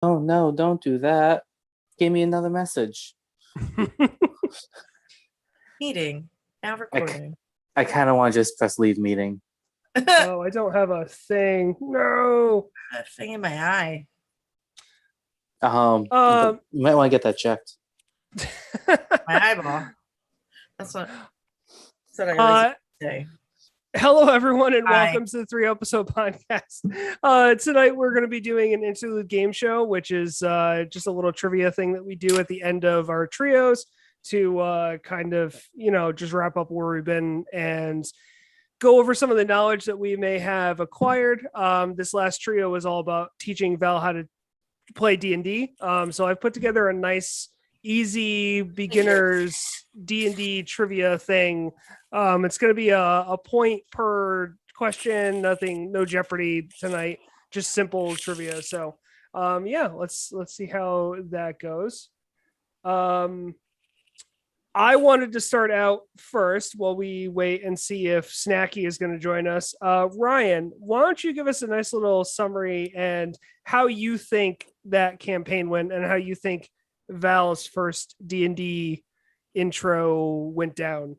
Oh no, don't do that. Give me another message. Meeting. Now recording. I kind of want to just press leave meeting. Oh, I don't have a thing. No. That thing in my eye. But you might want to get that checked. My eyeball. That's what I always say. Hello, everyone, and Hi. welcome to the 3-episode podcast. Tonight, we're going to be doing an Interlude game show, which is just a little trivia thing that we do at the end of our trios to kind of, just wrap up where we've been and go over some of the knowledge that we may have acquired. This last trio was all about teaching Val how to play D&D. So I've put together a nice, easy beginners D&D trivia thing. It's going to be a point per question, no Jeopardy tonight, just simple trivia. So let's see how that goes. I wanted to start out first while we wait and see if Snacky is going to join us. Ryan, why don't you give us a nice little summary and how you think that campaign went and how you think Val's first D&D intro went down?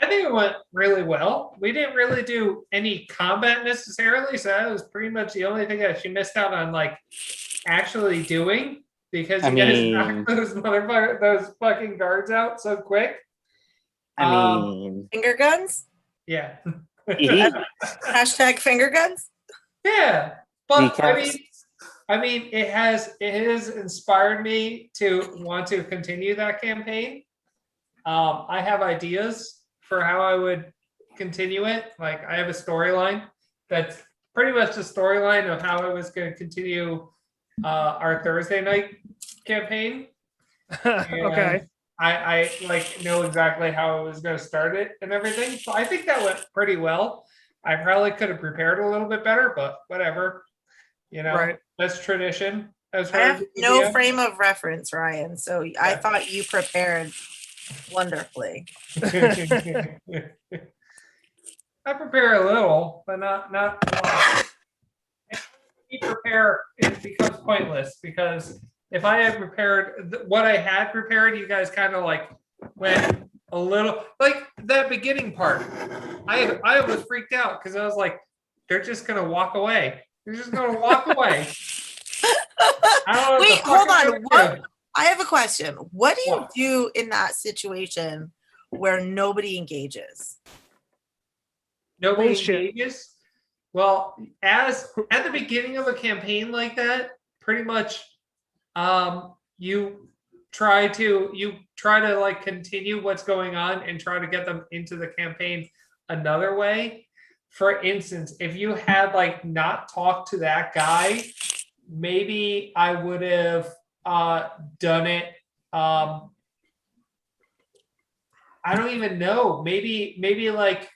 I think it went really well. We didn't really do any combat necessarily, so that was pretty much the only thing that she missed out on, like, actually doing, because you guys knocked those fucking guards out so quick. Finger guns? Yeah. Hashtag finger guns? Yeah. But I mean, it has inspired me to want to continue that campaign. I have ideas for how I would continue it. Like, I have a storyline that's pretty much the storyline of how I was going to continue our Thursday night campaign. Okay. I like know exactly how I was going to start it and everything. So I think that went pretty well. I probably could have prepared a little bit better, but whatever. Right. That's tradition. I have no frame of reference, Ryan. So yeah. I thought you prepared wonderfully. I prepare a little, but not a lot. If you prepare, it becomes pointless, because if I had prepared what I had prepared, you guys kind of like went a little, like that beginning part. I was freaked out because I was like, they're just gonna walk away. They're just gonna walk away. Wait, hold on. I have a question. What do you do in that situation where nobody engages? Nobody engages? Well, at the beginning of a campaign like that, pretty much you try to like continue what's going on and try to get them into the campaign another way. For instance, if you had like not talked to that guy, maybe I would have done it. I don't even know. Maybe like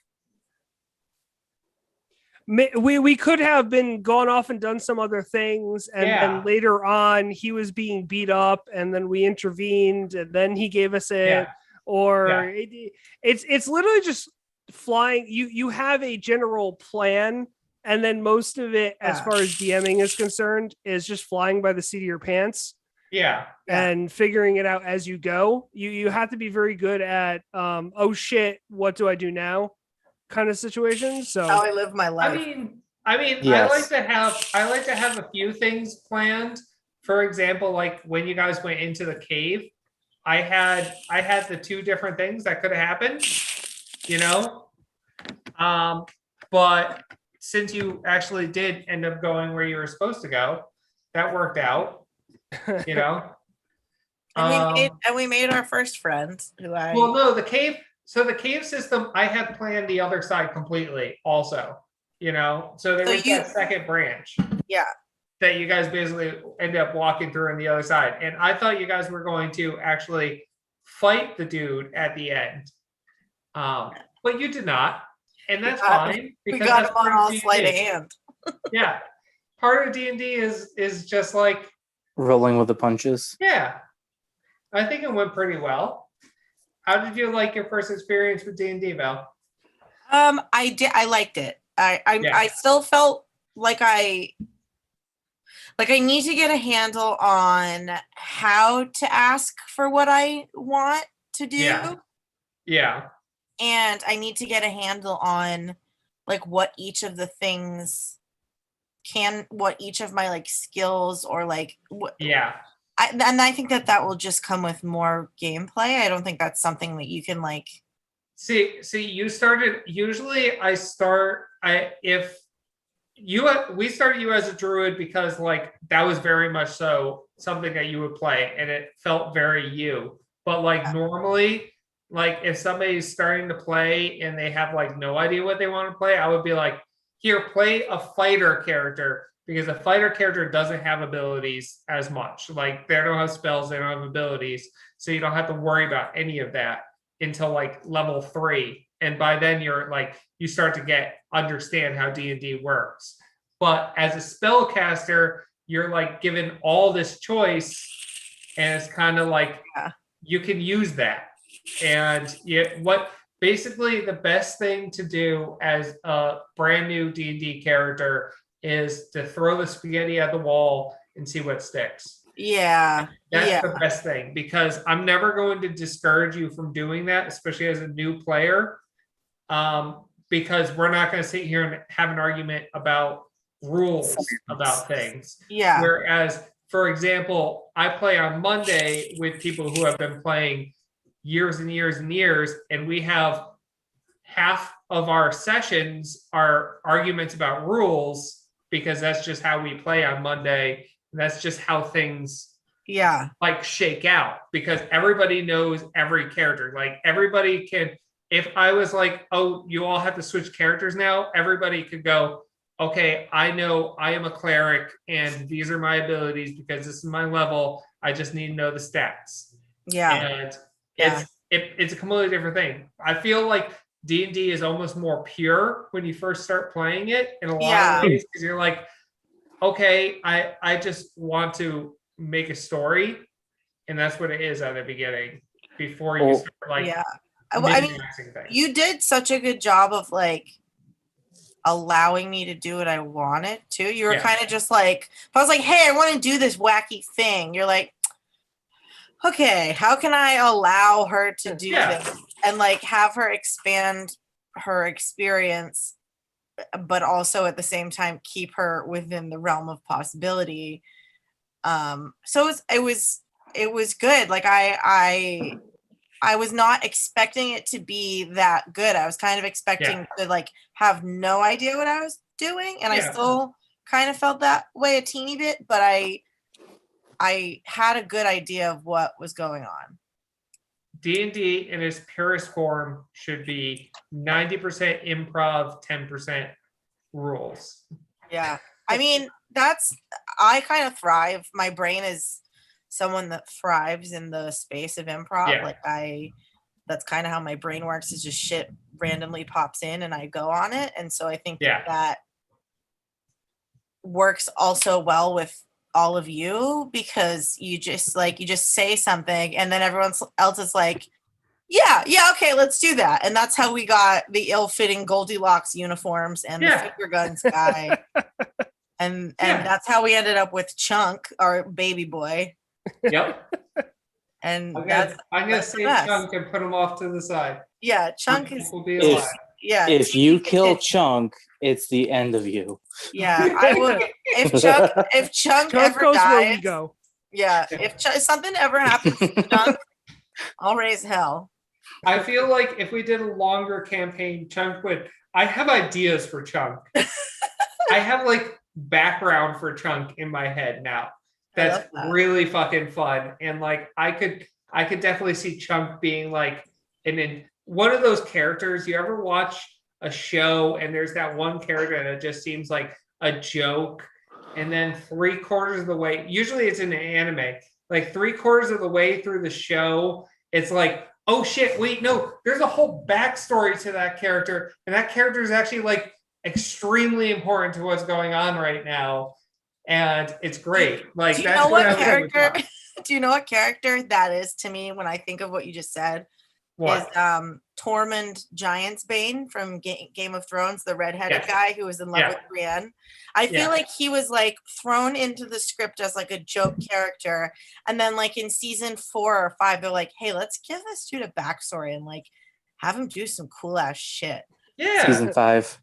we could have been gone off and done some other things, and then later on he was being beat up, and then we intervened, and then he gave us it. Or it's literally just flying. You have a general plan, and then most of it, as far as DMing is concerned, is just flying by the seat of your pants. And figuring it out as you go. You have to be very good at oh shit, what do I do now kind of situations. So how I live my life. I mean yes. I like to have a few things planned. For example, like when you guys went into the cave, I had the two different things that could have happened, but since you actually did end up going where you were supposed to go, that worked out. And we made our first friend the cave system, I had planned the other side completely also, so there was that second branch that you guys basically end up walking through on the other side, and I thought you guys were going to actually fight the dude at the end, but you did not, and that's fine, because we got him on all sleight of hand. Part of D&D is just like rolling with the punches. I think it went pretty well. How did you like your first experience with D&D, Val? I liked it. I still felt like like I need to get a handle on how to ask for what I want to do. Yeah. And I need to get a handle on like what each of the things what each of my like skills or like what. Yeah. And I think that will just come with more gameplay. I don't think that's something that you can like. See, you started. Usually, we started you as a druid because like that was very much so something that you would play, and it felt very you. But like normally, like if somebody's starting to play and they have like no idea what they want to play, I would be like, here, play a fighter character, because a fighter character doesn't have abilities as much. Like they don't have spells, they don't have abilities, so you don't have to worry about any of that until like level 3. And by then you're like, you start to understand how D&D works. But as a spellcaster, you're like given all this choice, and it's kind of like you can use that. And basically the best thing to do as a brand new D&D character is to throw the spaghetti at the wall and see what sticks. Yeah. That's the best thing, because I'm never going to discourage you from doing that, especially as a new player, because we're not going to sit here and have an argument about rules about things. Yeah. Whereas, for example, I play on Monday with people who have been playing years and years and years, and we have half of our sessions are arguments about rules, because that's just how we play on Monday, and that's just how things like shake out, because everybody knows every character. Like everybody can, if I was like, oh, you all have to switch characters now, everybody could go, okay, I know I am a cleric and these are my abilities because this is my level, I just need to know the stats. And it's a completely different thing. I feel like D&D is almost more pure when you first start playing it in a lot of ways, because you're like, okay, I just want to make a story, and that's what it is at the beginning before you start like I mean, you did such a good job of like allowing me to do what I wanted to. You were kind of just like, if I was like, hey, I want to do this wacky thing, you're like, okay, how can I allow her to do this and like have her expand her experience, but also at the same time keep her within the realm of possibility. So it was good. Like I was not expecting it to be that good. I was kind of expecting to like have no idea what I was doing, and I still kind of felt that way a teeny bit, but I had a good idea of what was going on. D&D in its purest form should be 90% improv, 10% rules. Yeah. I mean, I kind of thrive. My brain is someone that thrives in the space of improv. Yeah. Like that's kind of how my brain works, is just shit randomly pops in and I go on it. And so I think that works also well with all of you, because you just say something and then everyone else is like, yeah, okay, let's do that. And that's how we got the ill-fitting Goldilocks uniforms and the finger guns guy. and that's how we ended up with Chunk, our baby boy. Yep. And I'm gonna save Chunk and put him off to the side. Yeah, Chunk will be alive. If you kill Chunk, it's the end of you. Yeah, I would. If Chunk ever goes dies, where we go. Yeah, if something ever happens to Chunk, I'll raise hell. I feel like if we did a longer campaign, Chunk would. I have ideas for Chunk. I have like background for Chunk in my head now. That's really fucking fun, and like I could definitely see Chunk being like one of those characters. You ever watch a show and there's that one character that just seems like a joke, and then 3/4 of the way, usually it's in an anime, like 3/4 of the way through the show, it's like, oh shit, wait, no, there's a whole backstory to that character, and that character is actually like extremely important to what's going on right now, and it's great. Like, do you know what character? Do you know what character that is to me when I think of what you just said? What? Is Tormund Giantsbane from Game of Thrones, the redheaded guy who was in love with Brienne. I feel like he was like thrown into the script as like a joke character, and then like in season 4 or 5, they're like, "Hey, let's give this dude a backstory and like have him do some cool ass shit." Yeah. Season 5.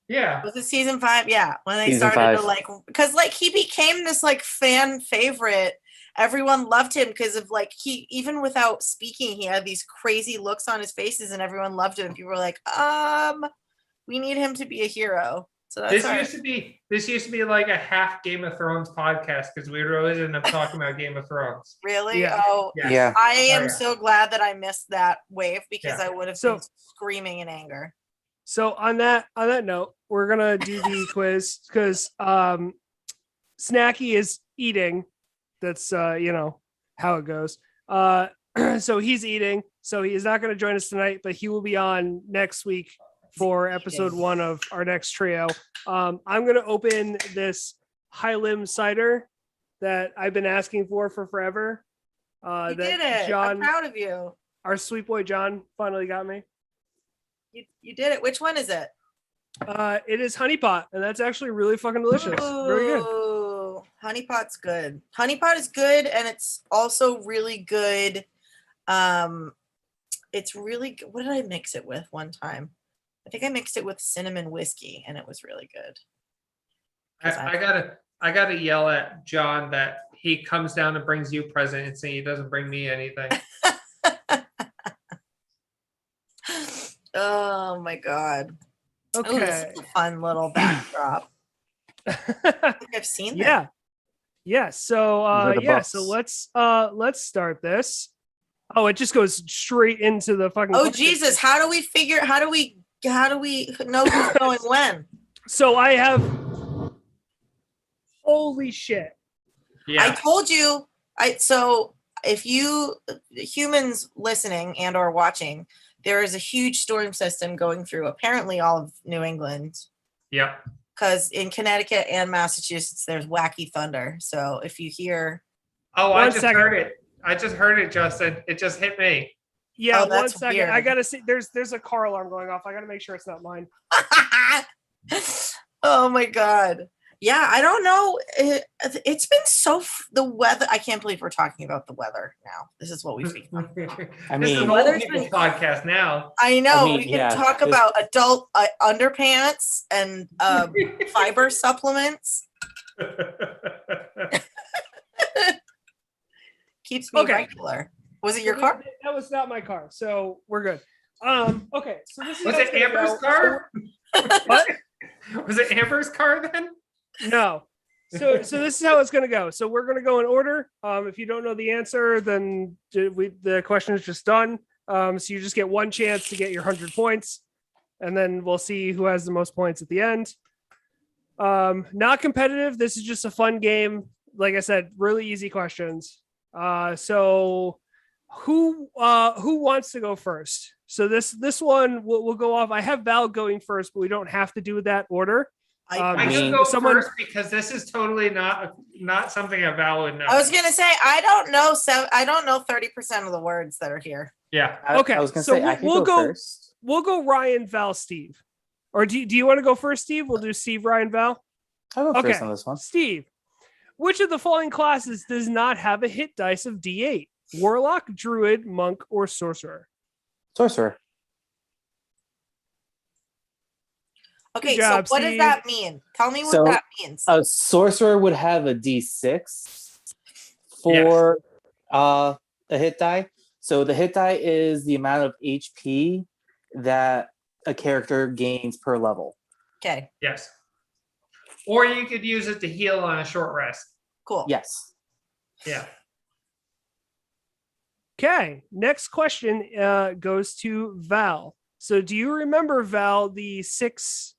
Yeah. Was it season 5? Yeah, when they Season started 5. to like, because like he became this like fan favorite. Everyone loved him because of like he, even without speaking, he had these crazy looks on his faces, and everyone loved him. People were like, we need him to be a hero. So that's this used to be like a half Game of Thrones podcast because we would always end up talking about Game of Thrones. Really? Yeah. Oh, Yeah. I am so glad that I missed that wave because I would have been screaming in anger. So on that note, we're gonna do the quiz because Snacky is eating. That's you know how it goes. So he's eating, so he is not going to join us tonight, but he will be on next week for episode 1 of our next trio. I'm going to open this High Limb cider that I've been asking for forever. You did it. John, I'm proud of you. Our sweet boy John finally got me. You did it. Which one is it? It is honey pot, and that's actually really fucking delicious. Very good. Honey pot's good. Honey pot is good, and it's also really good. It's really good. What did I mix it with one time? I think I mixed it with cinnamon whiskey, and it was really good. I gotta yell at John that he comes down and brings you presents and he doesn't bring me anything. Oh my god. Okay. Ooh, this is a fun little backdrop. I think I've seen that. Yeah. So so let's start this. Oh, it just goes straight into the fucking Jesus, how do we know who's going when? So I have holy shit. Yeah. I told you. So if you humans listening and or watching, there is a huge storm system going through apparently all of New England. Yeah. Because in Connecticut and Massachusetts, there's wacky thunder. So if you hear, I just heard it, Justin. It just hit me. Yeah, that's 1 second. weird. I gotta see. There's a car alarm going off. I gotta make sure it's not mine. oh my god. Yeah, I don't know. It's been the weather. I can't believe we're talking about the weather now. This is what we've become. I This is mean, an old people's podcast now. I know. I mean, we can talk about adult underpants and fiber supplements. Keeps me regular. Was it your car? That was not my car, so we're good. Okay, so this is Was it Amber's car? What? Was it Amber's car then? No. So this is how it's going to go. So we're going to go in order. If you don't know the answer, then the question is just done. So you just get one chance to get your 100 points, and then we'll see who has the most points at the end. Not competitive. This is just a fun game. Like I said, really easy questions. So who wants to go first? So this one we'll go off. I have Val going first, but we don't have to do that order. I can go first because this is totally not something that Val would know. I was gonna say I don't know 30% of the words that are here. Yeah. Okay. I was gonna say we'll go first. We'll go Ryan, Val, Steve. Or do you want to go first, Steve? We'll do Steve, Ryan, Val. I'll go first on this one. Steve, which of the following classes does not have a hit dice of D8? Warlock, Druid, Monk, or Sorcerer? Sorcerer. Okay, job, so what Steve. does that mean? Tell me what that means. A sorcerer would have a D6 for a hit die. So the hit die is the amount of HP that a character gains per level. Okay. Yes. Or you could use it to heal on a short rest. Cool. Yes. Yeah. Okay, next question goes to Val. So do you remember, Val, the six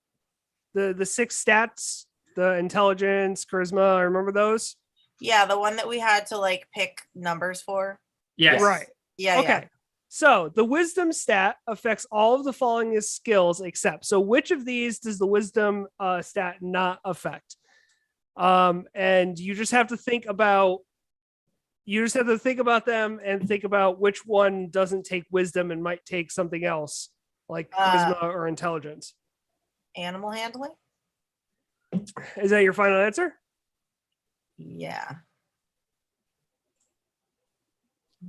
stats, the intelligence, charisma? I remember those. Yeah, the one that we had to like pick numbers for. Yes. Right. Yeah. Okay. Yeah. So the wisdom stat affects all of the following skills except. So which of these does the wisdom stat not affect? And you just have to think about You just have to think about them and think about which one doesn't take wisdom and might take something else, like charisma or intelligence. Animal handling? Is that your final answer? Yeah.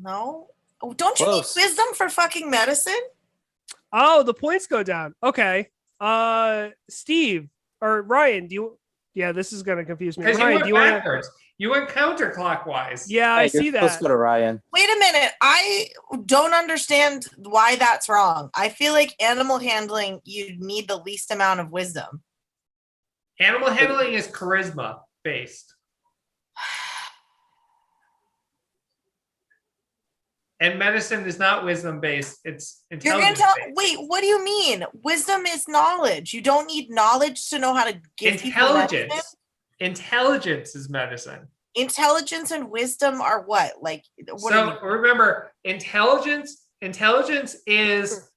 No. Oh, don't you Close. need wisdom for fucking medicine? Oh, the points go down. Okay. Steve or Ryan, this is gonna confuse me. Because Ryan, you went backwards. You went counterclockwise. Yeah, I see you're supposed that. to go to Ryan. Wait a minute. I don't understand why that's wrong. I feel like animal handling, you need the least amount of wisdom. Animal handling is charisma based. And medicine is not wisdom based. It's intelligence based. Wait, what do you mean? Wisdom is knowledge. You don't need knowledge to know how to give people medicine? Intelligence is medicine. Intelligence and wisdom are what? Like, what remember, intelligence is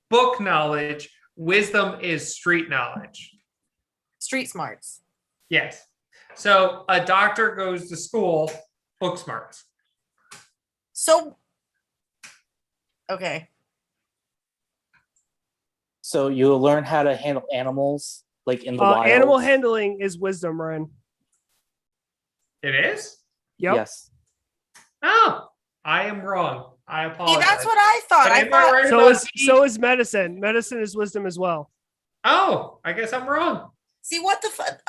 book knowledge. Wisdom is street knowledge. Street smarts. Yes. So a doctor goes to school, book smarts. So, okay. So you'll learn how to handle animals, like in the wild. Animal handling is wisdom, Ryan. It is? Yep. Yes. Oh, I am wrong. I apologize. That's what I thought. I thought right so is medicine. Medicine is wisdom as well. Oh, I guess I'm wrong. See, what the fuck?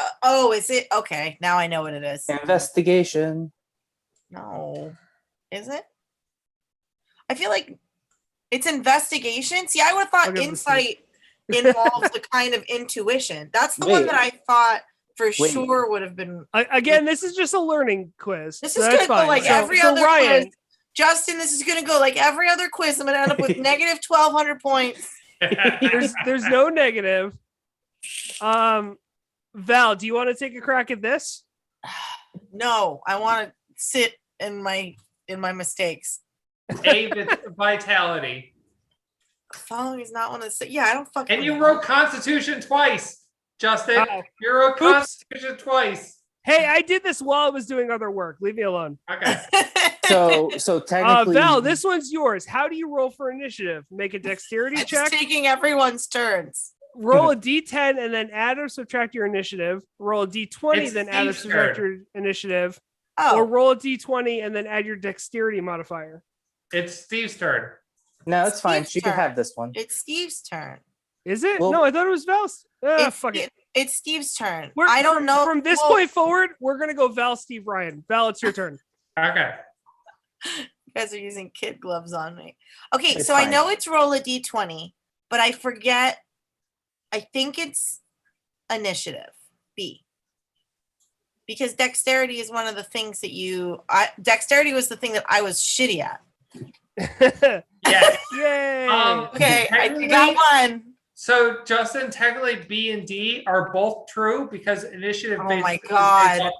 Is it? Okay, now I know what it is. Investigation. No. Is it? I feel like it's investigation. See, I would have thought insight involves the kind of intuition. That's the one that I thought for sure would have been. Again, this is just a learning quiz. This is going to go like every other quiz. Justin, this is going to go like every other quiz. I'm going to end up with negative 1,200 points. There's no negative. Val, do you want to take a crack at this? No, I want to sit in my mistakes. Vitality. Following is not one of the. Yeah, I don't fucking. And you wrote Constitution twice, Justin. You wrote Constitution twice. Hey, I did this while I was doing other work. Leave me alone. Okay. So technically, Val, this one's yours. How do you roll for initiative? Make a dexterity check. Taking everyone's turns. Roll a d10 and then add or subtract your initiative. Roll a d20, then add or subtract your initiative. Or roll a d20 and then add your dexterity modifier. It's Steve's turn. No, it's fine. She can have this one. It's Steve's turn. Is it? No, I thought it was Val's. Fuck it. It's Steve's turn. I don't know. From this point forward, we're going to go Val, Steve, Ryan. Val, it's your turn. Okay. You guys are using kid gloves on me. Okay, so fine. I know it's roll a d20, but I forget. I think it's initiative, B. Because dexterity is one of the things that dexterity was the thing that I was shitty at. Yes. Yay. Okay, I got one. So, Justin, technically B and D are both true because initiative. Oh my God.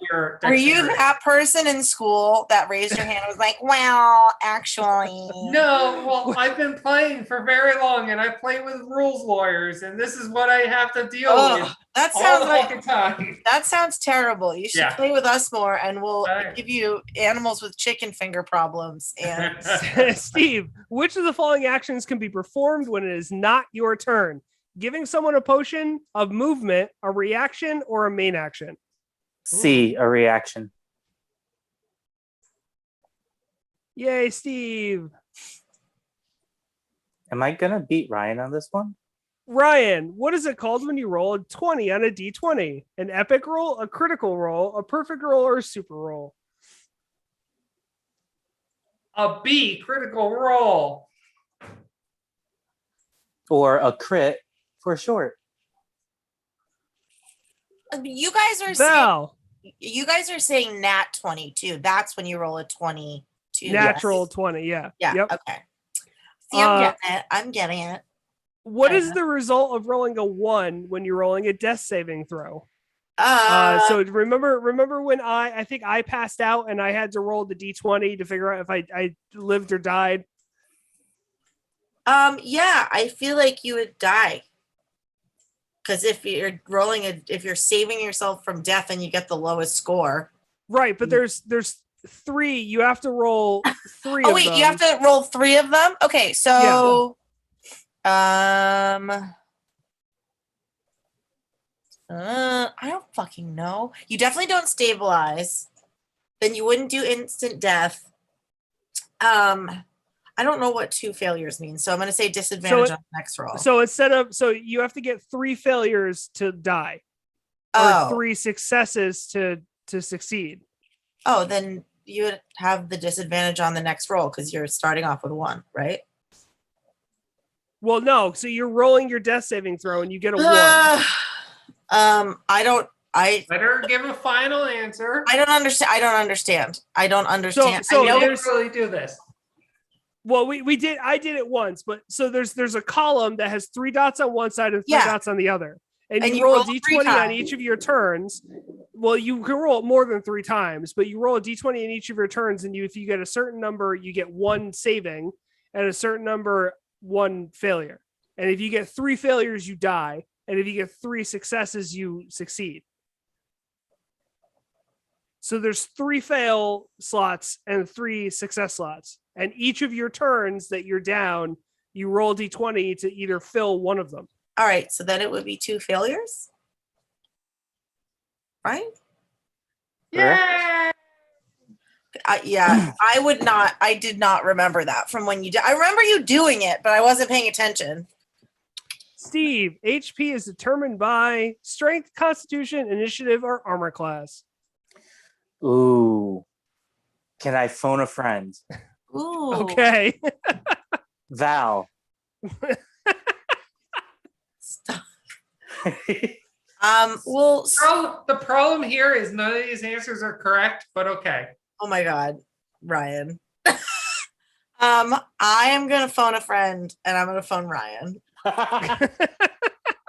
Were you that person in school that raised your hand and was like, well, actually. No, well, I've been playing for very long and I play with rules lawyers and this is what I have to deal with. That sounds all the time. That sounds terrible. You should play with us more and we'll give you animals with chicken finger problems. And Steve, which of the following actions can be performed when it is not your turn? Giving someone a potion of movement, a reaction, or a main action? C, a reaction. Yay, Steve. Am I going to beat Ryan on this one? Ryan, what is it called when you roll a 20 on a d20? An epic roll, a critical roll, a perfect roll, or a super roll? A B, critical roll. Or a crit for short. You guys are saying nat 22. That's when you roll a 22. Natural 20, yeah. Yeah, yep. Okay. See, I'm getting it. What is the result of rolling a 1 when you're rolling a death saving throw? So remember when I think I passed out and I had to roll the d20 to figure out if I lived or died? Yeah, I feel like you would die. Because if you're saving yourself from death and you get the lowest score. Right, but there's 3. You have to roll 3 Oh of wait, them. you have to roll 3 of them? Okay, so I don't fucking know. You definitely don't stabilize. Then you wouldn't do instant death. I don't know what 2 failures means, so I'm going to say disadvantage on the next roll. So you have to get 3 failures to die, or 3 successes to succeed. Oh, then you would have the disadvantage on the next roll because you're starting off with 1, right? Well, no. So you're rolling your death saving throw, and you get a 1. I better give a final answer. I don't understand. I don't understand. So I know Didn't really do this. Well, I did it once, but so there's a column that has 3 dots on one side and 3 dots on the other. And you roll a d20 on each of your turns. Well, you can roll it more than 3 times, but you roll a d20 in each of your turns, and if you get a certain number, you get 1 saving, and a certain number, 1 failure. And if you get 3 failures, you die. And if you get 3 successes, you succeed. So there's 3 fail slots and 3 success slots. And each of your turns that you're down, you roll d20 to either fill one of them. All right, so then it would be 2 failures, right? Yeah. I did not remember that from when you did. I remember you doing it, but I wasn't paying attention. Steve, HP is determined by strength, constitution, initiative, or armor class. Ooh. Can I phone a friend? Ooh. Okay. Val. Stop. Well, the problem here is none of these answers are correct, but okay. Oh my God, Ryan. I am gonna phone a friend, and I'm gonna phone Ryan.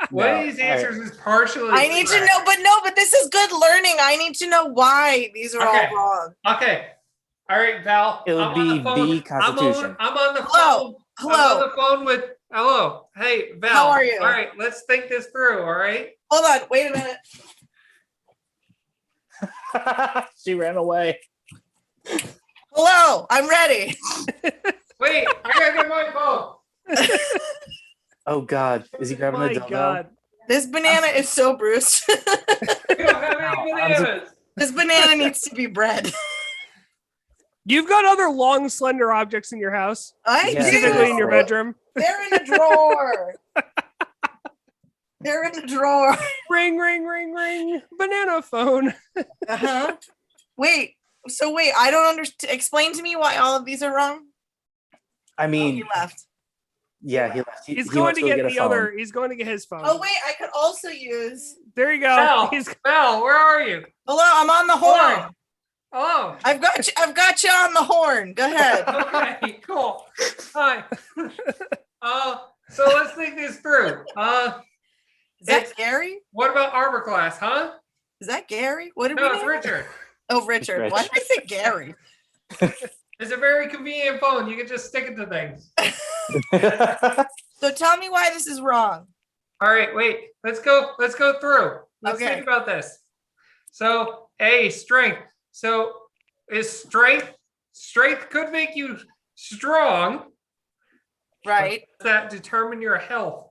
One of these answers is partially. I need to know, but this is good learning. I need to know why these are all wrong. Okay. All right, Val. It would be the Constitution. I'm on the phone. Hello. I'm on the phone with. Hello. Hey, Val. How are you? All right, let's think this through. All right. Hold on. Wait a minute. She ran away. Hello. I'm ready. Wait, I gotta get my phone. Oh God, is he grabbing the dildo? This banana is so bruised. We don't have any bananas. This banana needs to be bred. You've got other long, slender objects in your house, specifically in your bedroom. They're in a drawer. They're in a drawer. Ring, ring, ring, ring. Banana phone. Wait. I don't understand. Explain to me why all of these are wrong. I mean, he left. Yeah, he left. He's going to get the other. He's going to get his phone. Oh wait, I could also use. There you go. Val, where are you? Hello, I'm on the horn. Hello. I've got you on the horn. Go ahead. Okay, cool. Hi. So let's think this through. Is that Gary? What about armor class, huh? Is that Gary? What did No, we it's name? Richard. Oh, Richard. Why did I say Gary? It's a very convenient phone. You can just stick it to things. So tell me why this is wrong. All right, wait. Let's go through. Let's Okay. think about this. So, A, strength. So, is strength could make you strong. Right. Does that determine your health?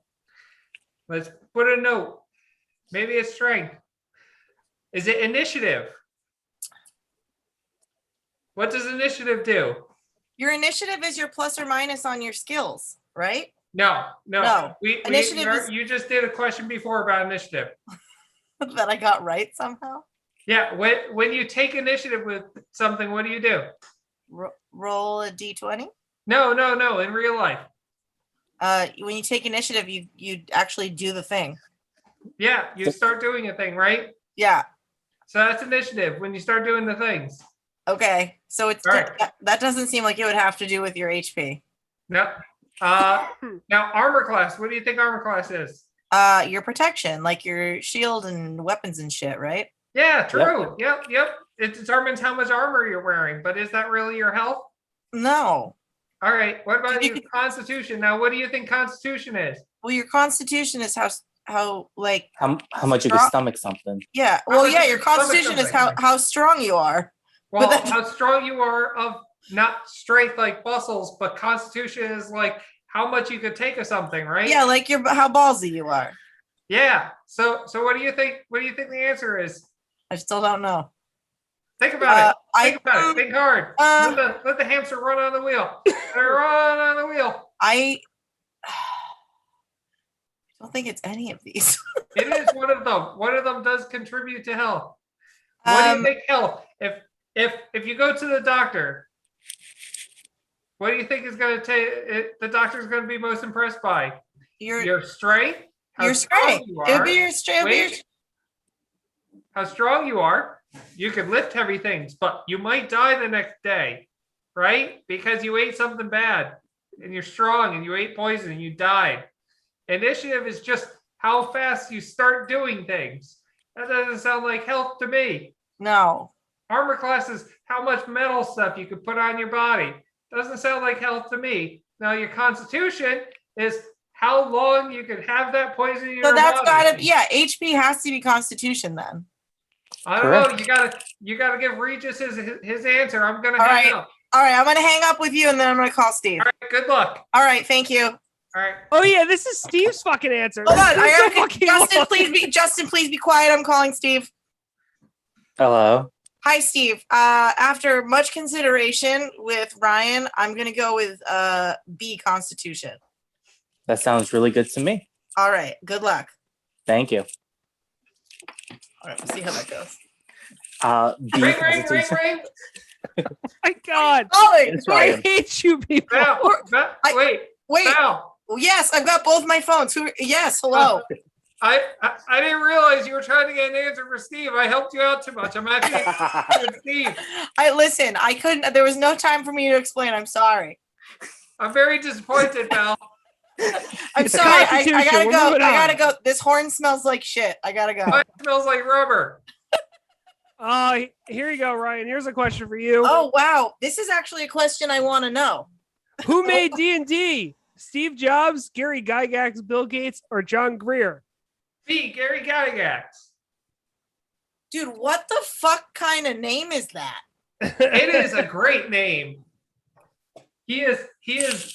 Let's put a note. Maybe it's strength. Is it initiative? What does initiative do? Your initiative is your plus or minus on your skills, right? No. Initiative You just did a question before about initiative. That I got right somehow. Yeah, when you take initiative with something, what do you do? Roll a d20. No, in real life. When you take initiative, you actually do the thing. Yeah, you start doing a thing, right? Yeah. So that's initiative when you start doing the things. Okay, so it's right. That doesn't seem like it would have to do with your HP. No. Now armor class. What do you think armor class is? Your protection, like your shield and weapons and shit, right? Yeah, true. Yep. It determines how much armor you're wearing, but is that really your health? No. All right. What about your constitution? Now, what do you think constitution is? Well, your constitution is how much you can stomach something. Yeah. Well, yeah. Your constitution is how strong you are. Well, how strong you are of not strength like muscles, but constitution is like how much you could take of something, right? Yeah, like how ballsy you are. Yeah. So what do you think? What do you think the answer is? I still don't know. Think about it. Think about it. Think hard. Let the hamster run on the wheel. Run on the wheel. I don't think it's any of these. It is one of them. One of them does contribute to health. What do you think health? If you go to the doctor, what do you think is going to take? The doctor's going to be most impressed by your strength. Your strength. It'll be your strength. How strong you are. You could lift heavy things, but you might die the next day, right? Because you ate something bad, and you're strong, and you ate poison, and you died. Initiative is just how fast you start doing things. That doesn't sound like health to me. No. Armor class is how much metal stuff you could put on your body. Doesn't sound like health to me. Now your constitution is how long you could have that poison in your body. So that's gotta, HP has to be constitution then. I don't know. You gotta give Regis his answer. I'm gonna hang up. All right, I'm gonna hang up with you and then I'm gonna call Steve. All right, good luck. All right, thank you. All right. Oh yeah, this is Steve's fucking answer. Hold on, Justin, please be quiet. I'm calling Steve. Hello. Hi, Steve. After much consideration with Ryan, I'm gonna go with B, Constitution. That sounds really good to me. All right, good luck. Thank you. All right, we'll see how that goes. Ring. My God. I hate you people. Wait. Val. Yes, I've got both my phones. Yes, hello. I didn't realize you were trying to get an answer for Steve. I helped you out too much. I'm actually Steve. I couldn't. There was no time for me to explain. I'm sorry. I'm very disappointed, Val. I'm sorry. I gotta go. I gotta go. This horn smells like shit. I gotta go. Mine smells like rubber. Here you go, Ryan. Here's a question for you. Oh wow, this is actually a question I want to know. Who made D&D? Steve Jobs, Gary Gygax, Bill Gates, or John Greer? B, Gary Gygax. Dude, what the fuck kind of name is that? It is a great name. He is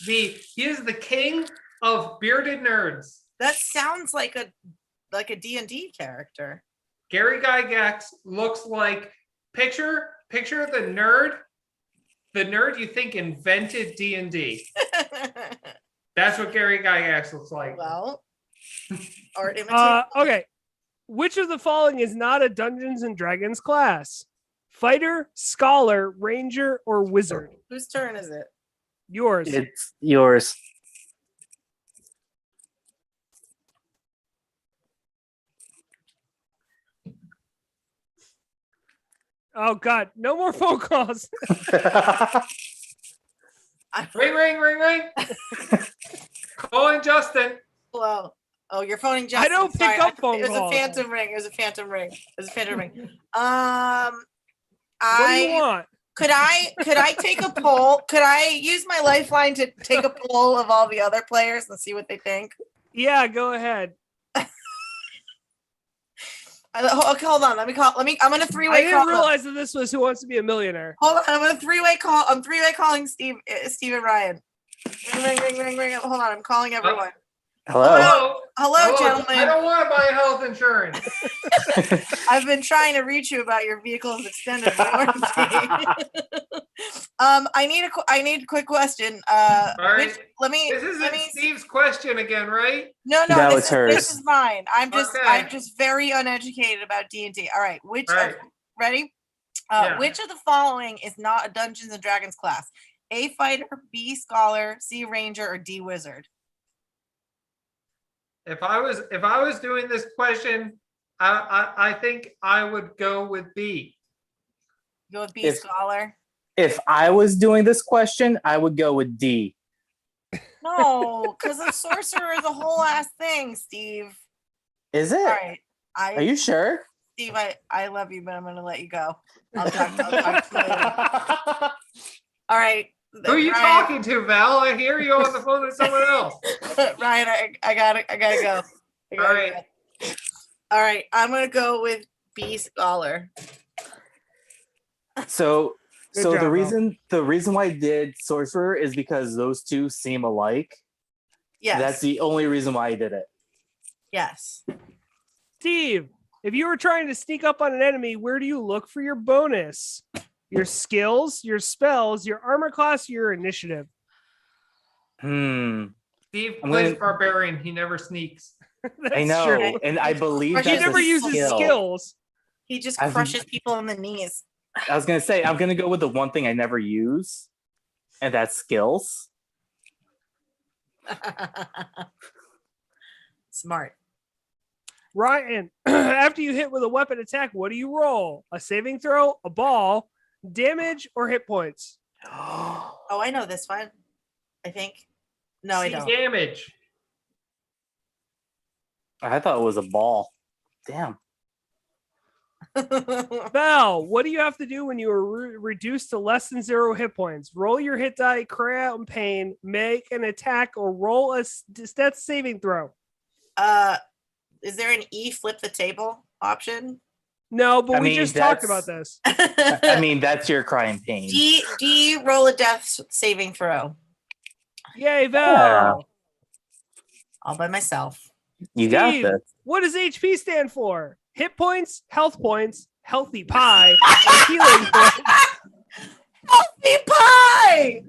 the king of bearded nerds. That sounds like a D&D character. Gary Gygax looks like picture the nerd you think invented D&D. That's what Gary Gygax looks like. Well, art imitation. Okay. Which of the following is not a Dungeons and Dragons class? Fighter, Scholar, Ranger, or Wizard? Whose turn is it? Yours. It's yours. Oh God, no more phone calls. Ring. Calling Justin. Hello. Oh, you're phoning Justin. I don't pick up phone calls. It was a phantom ring. What do you want? Could I take a poll? Could I use my lifeline to take a poll of all the other players and see what they think? Yeah, go ahead. Okay, hold on. I'm gonna three-way call. I didn't realize that this was Who Wants to Be a Millionaire. Hold on, I'm gonna three-way call. I'm three-way calling Steve and Ryan. Ring. Hold on, I'm calling everyone. Hello, gentlemen. I don't want to buy health insurance. I've been trying to reach you about your vehicle's extended warranty. I need a quick question. All right. This isn't Steve's question again, right? No, it's hers. This is mine. I'm just very uneducated about D&D. All right, ready? Which of the following is not a Dungeons and Dragons class? A, Fighter, B, Scholar, C, Ranger, or D, Wizard? If I was doing this question, I think I would go with B. Go with B, Scholar. If I was doing this question, I would go with D. No, because the sorcerer is a whole ass thing, Steve. Is it? All right. Are you sure? Steve, I love you, but I'm going to let you go. I'll talk to you later. All right. Who are you talking to, Val? I hear you on the phone with someone else. Ryan, I gotta go. All right. I'm gonna go with B, Scholar. So Good so job, the reason why I did sorcerer is because those two seem alike. Yes. That's the only reason why I did it. Yes. Steve, if you were trying to sneak up on an enemy, where do you look for your bonus? Your skills, your spells, your armor class, your initiative. Hmm. Steve I'm plays gonna- barbarian. He never sneaks. That's I know, true. and I believe He He that's never a uses skill. skills. He just I've- crushes people in the knees. I was gonna say I'm gonna go with the one thing I never use, and that's skills. Smart. Ryan, after you hit with a weapon attack, what do you roll? A saving throw, a ball, damage, or hit points? Oh, I know this one. I think. No, I See don't. damage. I thought it was a ball. Damn. Val, what do you have to do when you are reduced to less than 0 hit points? Roll your hit die, cry out in pain, make an attack, or roll a stat saving throw. Is there an E flip the table option? No, but I we mean, just talked about that's- this. I mean, that's your crying pain. D roll a death saving throw. Yay, Val. All by myself. You got Steve, this. what does HP stand for? Hit points, healthy pie, or healing points. Healthy pie!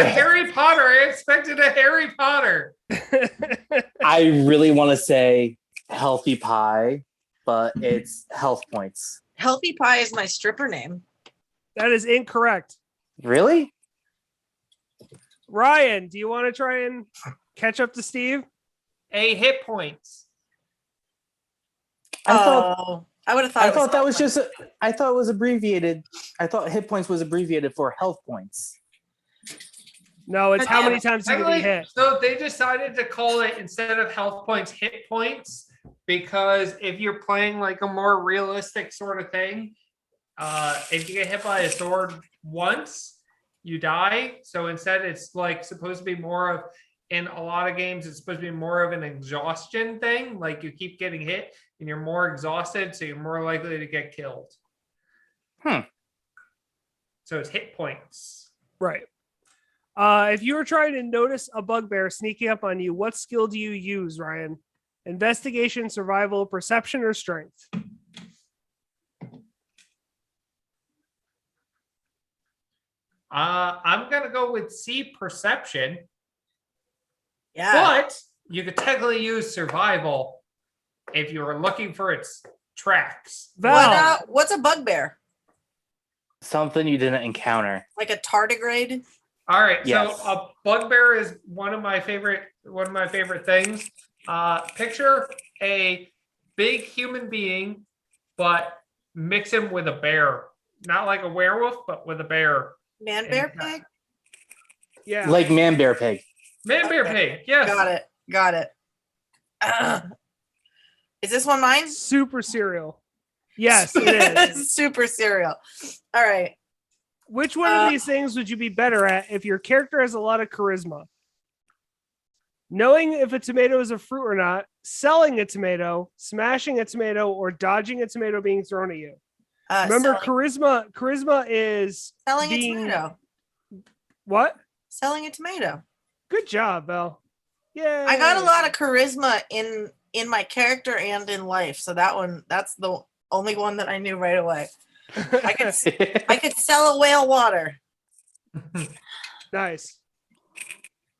Harry Potter. I expected a Harry Potter. I really want to say healthy pie, but it's health points. Healthy pie is my stripper name. That is incorrect. Really? Ryan, do you want to try and catch up to Steve? A hit points. I thought I would have thought. I it thought that was health just I thought it was abbreviated. I thought hit points was abbreviated for health points. No, it's how many times you can be Actually, hit. so they decided to call it, instead of health points, hit points, because if you're playing like a more realistic sort of thing, if you get hit by a sword once, you die. So instead, it's like supposed to be more of, in a lot of games, it's supposed to be more of an exhaustion thing. Like you keep getting hit and you're more exhausted, so you're more likely to get killed. So it's hit points. Right. If you were trying to notice a bugbear sneaking up on you, what skill do you use, Ryan? Investigation, survival, perception, or strength? I'm gonna go with C, perception, Yeah. but you could technically use survival if you were looking for its tracks. Val, What's a bugbear? Something you didn't encounter. Like a tardigrade? All right, Yes. so a bugbear is one of my favorite things. Picture a big human being, but mix him with a bear. Not like a werewolf, but with a bear. Man bear pig? yeah. Like man bear pig. Man bear pig, yes. Got it. Is this one mine? Super cereal. Yes, it is. Super cereal. All right. Which one of these things would you be better at if your character has a lot of charisma? Knowing if a tomato is a fruit or not, selling a tomato, smashing a tomato, or dodging a tomato being thrown at you. Remember, charisma is selling being... a tomato. What? Selling a tomato. Good job, Belle. Yeah. I got a lot of charisma in my character and in life, so that's the only one that I knew right away. I could sell a whale water. Nice.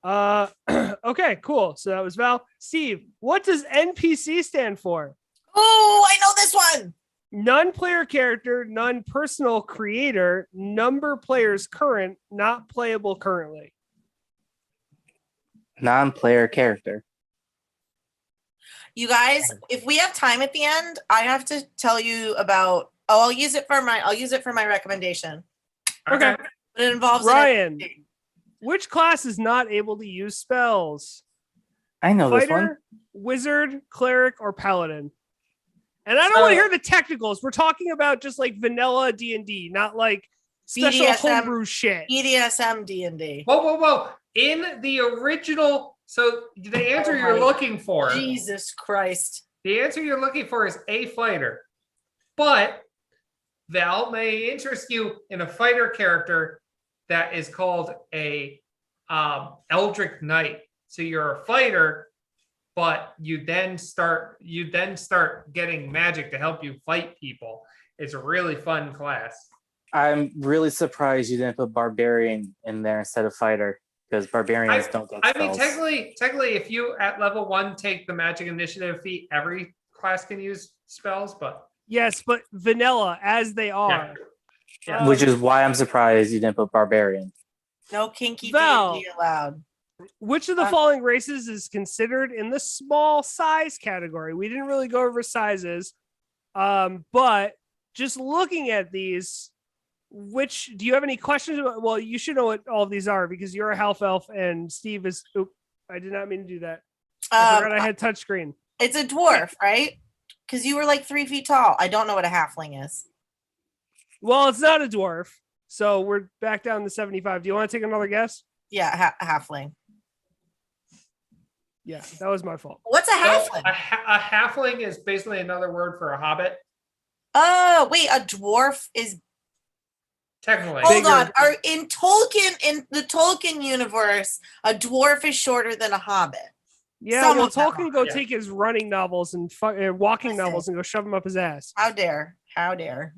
Okay, cool. So that was Val. Steve, what does NPC stand for? Oh, I know this one. Non-player character, non-personal creator, number players current, not playable currently. Non-player character. You guys, if we have time at the end, I have to tell you about. I'll use it for my recommendation. Okay. But it involves Ryan, which class is not able to use spells? I know this one. Fighter, wizard, cleric, or paladin? And I don't want to hear the technicals. We're talking about just like vanilla D&D, not like special BDSM homebrew shit. BDSM D&D. Whoa. In the original, so the answer you're looking for. Jesus Christ. The answer you're looking for is a fighter. But Val may interest you in a fighter character that is called a Eldritch Knight. So you're a fighter, but you then start getting magic to help you fight people. It's a really fun class. I'm really surprised you didn't put barbarian in there instead of fighter, because barbarians don't get spells. I mean, technically, if you at level 1 take the magic initiative feat, every class can use spells, but yes, but vanilla as they are. Yeah. Which is why I'm surprised you didn't put barbarian. No kinky Val. D&D allowed. Which of the following races is considered in the small size category? We didn't really go over sizes, but just looking at these, which do you have any questions about? Well, you should know what all of these are because you're a half elf and Steve is. I did not mean to do that. I forgot I had touchscreen. It's a dwarf, right? Because you were like 3 feet tall. I don't know what a halfling is. Well, it's not a dwarf, so we're back down to 75. Do you want to take another guess? Yeah, halfling. Yeah, that was my fault. What's a halfling? A halfling is basically another word for a hobbit. Oh, wait, a dwarf is. Technically. Hold on. In the Tolkien universe, a dwarf is shorter than a hobbit. Yeah, Some well, of them Tolkien are, go yeah. take his running novels and walking Listen. novels and go shove them up his ass. How dare? How dare?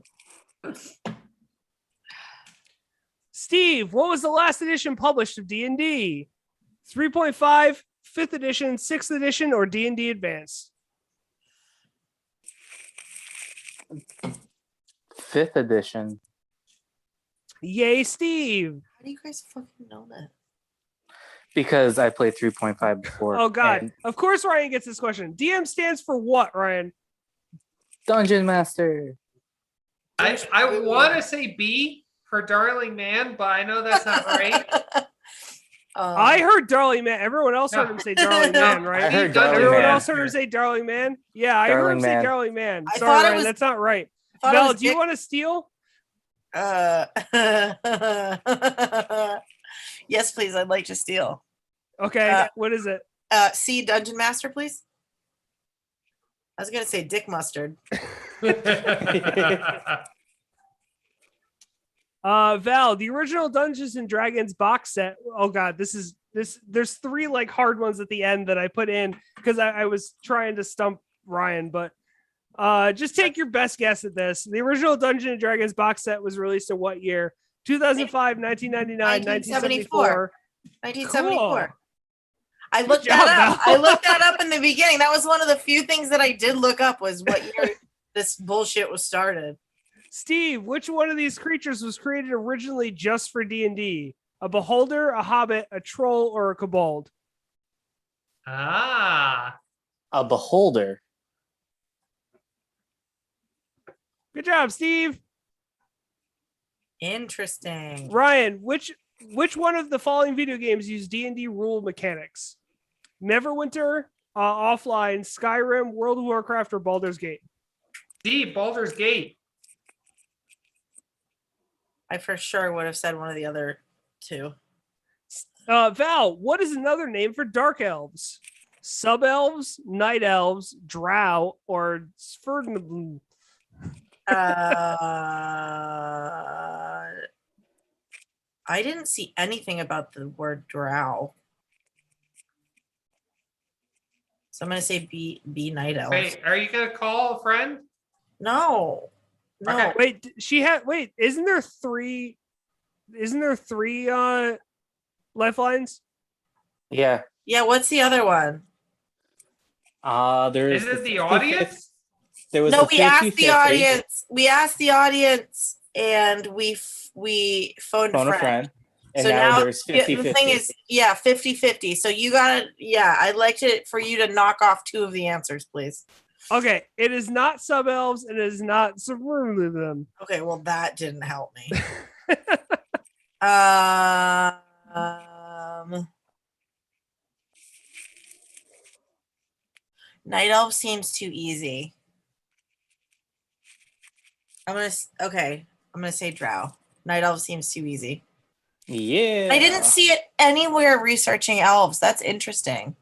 Steve, what was the last edition published of D&D? 3.5, 5th edition, 6th edition, or D&D Advanced? 5th edition. Yay, Steve. How do you guys fucking know that? Because I played 3.5 before. Oh, God. and Of course Ryan gets this question. DM stands for what, Ryan? Dungeon Master. I want to say B for Darling Man, but I know that's not right. I heard Darling Man. Everyone else heard him say Darling Man, right? I heard Darling Everyone Man. else heard him say Darling Man. Yeah, I heard him say Darling Man. I Sorry, thought it Ryan, was- that's not right. thought it Val, was do you Dick- want to steal? Yes, please. I'd like to steal. Okay, what is it? C, Dungeon Master, please. I was gonna say Dick Mustard. Val, the original Dungeons and Dragons box set. Oh God, there's 3 like hard ones at the end that I put in because I was trying to stump Ryan, but just take your best guess at this. The original Dungeons and Dragons box set was released in what year? 2005, 1999, 1974. 1974. Cool. I looked job, that up. Val. I looked that up in the beginning. That was one of the few things that I did look up was what year this bullshit was started. Steve, which one of these creatures was created originally just for D&D? A beholder, a hobbit, a troll, or a kobold? Ah. A beholder. Good job, Steve. Interesting. Ryan, which one of the following video games use D&D rule mechanics? Neverwinter, Offline, Skyrim, World of Warcraft, or Baldur's Gate? D, Baldur's Gate. I for sure would have said one of the other 2. Val, what is another name for dark elves? Sub-elves, night elves, drow, or Sferdnablu? I didn't see anything about the word drow. So I'm gonna say B night elf. Wait, are you gonna call a friend? No. Okay. Wait, isn't there 3 lifelines? Yeah. Yeah, what's the other one? There's Is it the audience? There was No, the we asked the 50-50. audience. We asked the audience and we phoned Phone a friend. And So now there's 50-50. the thing is, 50-50. So you gotta, I'd like for you to knock off 2 of the answers, please. Okay, it is not sub-elves and it is not them. Okay, well that didn't help me. Night elf seems too easy. I'm gonna say drow. Night elf seems too easy. Yeah. I didn't see it anywhere researching elves. That's interesting.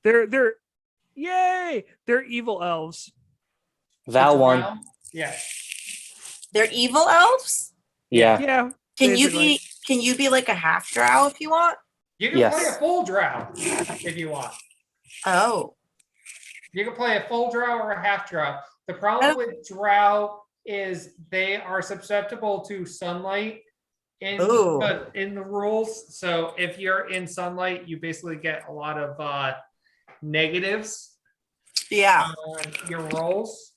They're evil elves. Val won. Yeah. They're evil elves? Yeah. Yeah. Can basically. you be like a half drow if you want? You can play a full drow if you want. Oh. You can play a full drow or a half drow. The problem with drow is they are susceptible to sunlight in the rules. So if you're in sunlight, you basically get a lot of negatives. Yeah. On your rolls.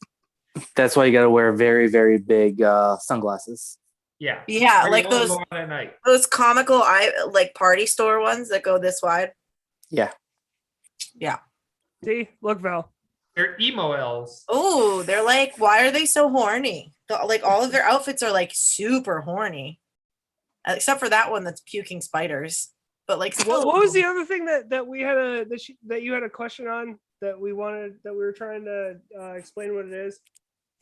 That's why you got to wear very, very big sunglasses. Yeah. Yeah, like those comical like party store ones that go this wide. Yeah. Yeah. See, look, Val. They're emo elves. Oh, they're like, why are they so horny? Like all of their outfits are like super horny, except for that one that's puking spiders. But like, what was the other thing that we had that you had a question on that we were trying to explain what it is?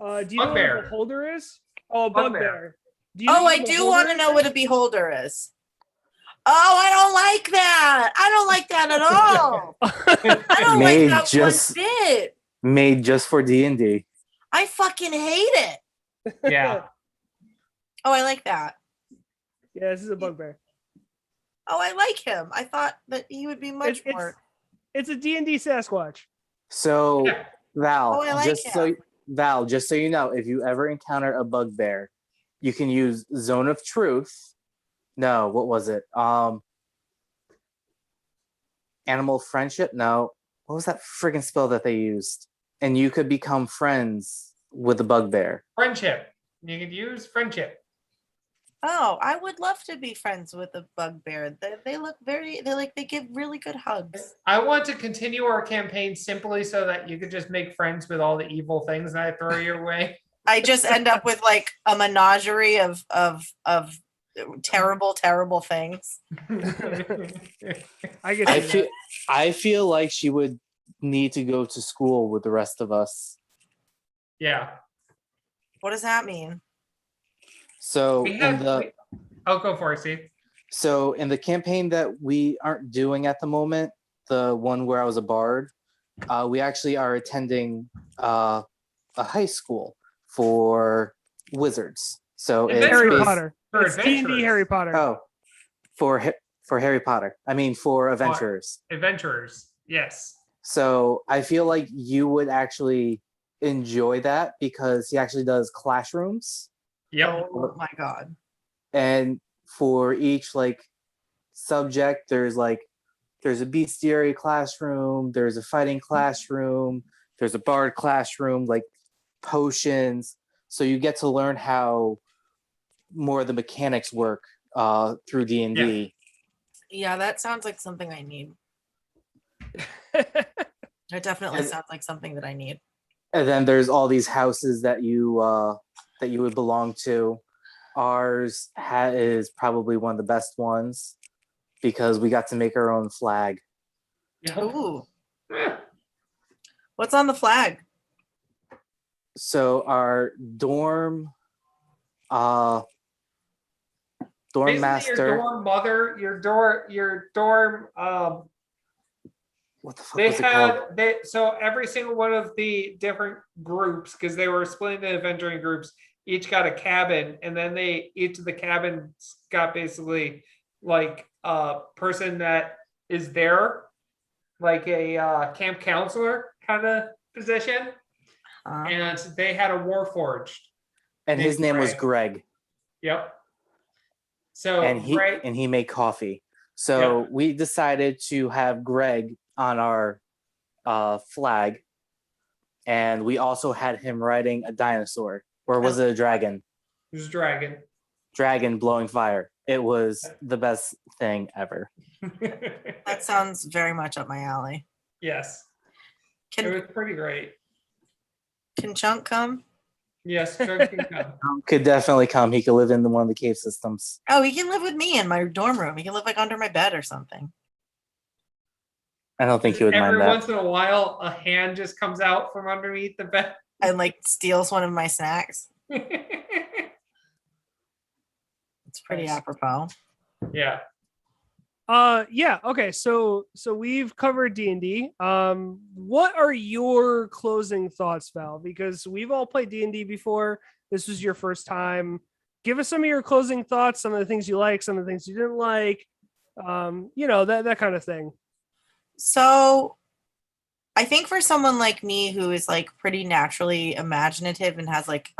Do you know what a beholder is? Oh, bugbear. I do want to know what a beholder is. Oh, I don't like that. I don't like that at all. I don't like that one bit. Made just for D&D. I fucking hate it. Yeah. Oh, I like that. Yeah, this is a bugbear. Oh, I like him. I thought that he would be much more. It's a D&D Sasquatch. So, Val, Val, just so you know, if you ever encounter a bugbear, you can use Zone of Truth. No, what was it? Animal Friendship? No. What was that friggin' spell that they used? And you could become friends with the bugbear. Friendship. You could use friendship. Oh, I would love to be friends with a bugbear. They look they give really good hugs. I want to continue our campaign simply so that you could just make friends with all the evil things that I throw your way. I just end up with like a menagerie of terrible, terrible things. I feel like she would need to go to school with the rest of us. Yeah. What does that mean? So go for it, Steve. So in the campaign that we aren't doing at the moment, the one where I was a bard, we actually are attending a high school for wizards. So it's Harry Potter. It's D&D Harry Potter. Oh, for Harry Potter. I mean, for adventurers. Adventurers, yes. So I feel like you would actually enjoy that because he actually does classrooms. Yep. Oh my god. And for each like subject, there's a bestiary classroom, there's a fighting classroom, there's a bard classroom, like potions. So you get to learn how more of the mechanics work through D&D. Yeah, that sounds like something I need. It definitely sounds like something that I need. And then there's all these houses that you would belong to. Ours is probably one of the best ones because we got to make our own flag. Ooh. What's on the flag? So our dorm master, your dorm mother, your dorm what the fuck was it called? So every single one of the different groups, because they were split into adventuring groups, each got a cabin, and then each of the cabins got basically like a person that is there, like a camp counselor kind of position. And they had a warforged. And his name was Greg. Yep. So and he made coffee. So we decided to have Greg on our flag, and we also had him riding a dinosaur, or was it a dragon? It was a dragon. Dragon blowing fire. It was the best thing ever. That sounds very much up my alley. Yes. It was pretty great. Can Chunk come? Yes, Chunk can come. Could definitely come. He could live in one of the cave systems. Oh, he can live with me in my dorm room. He can live like under my bed or something. I don't think he would mind that. Every once in a while, a hand just comes out from underneath the bed and like steals one of my snacks. It's pretty apropos. Yeah. Yeah, okay. So we've covered D&D. What are your closing thoughts, Val? Because we've all played D&D before. This was your first time. Give us some of your closing thoughts, some of the things you like, some of the things you didn't like. That kind of thing. So I think for someone like me who is like pretty naturally imaginative and has like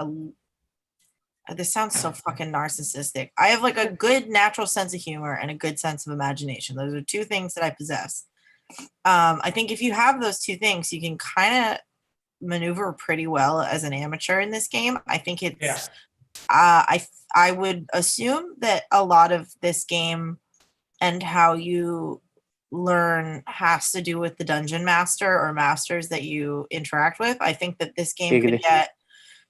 this sounds so fucking narcissistic. I have like a good natural sense of humor and a good sense of imagination. Those are two things that I possess. I think if you have those two things, you can kind of maneuver pretty well as an amateur in this game. I think it's I would assume that a lot of this game and how you learn has to do with the dungeon master or masters that you interact with. I think that this game could get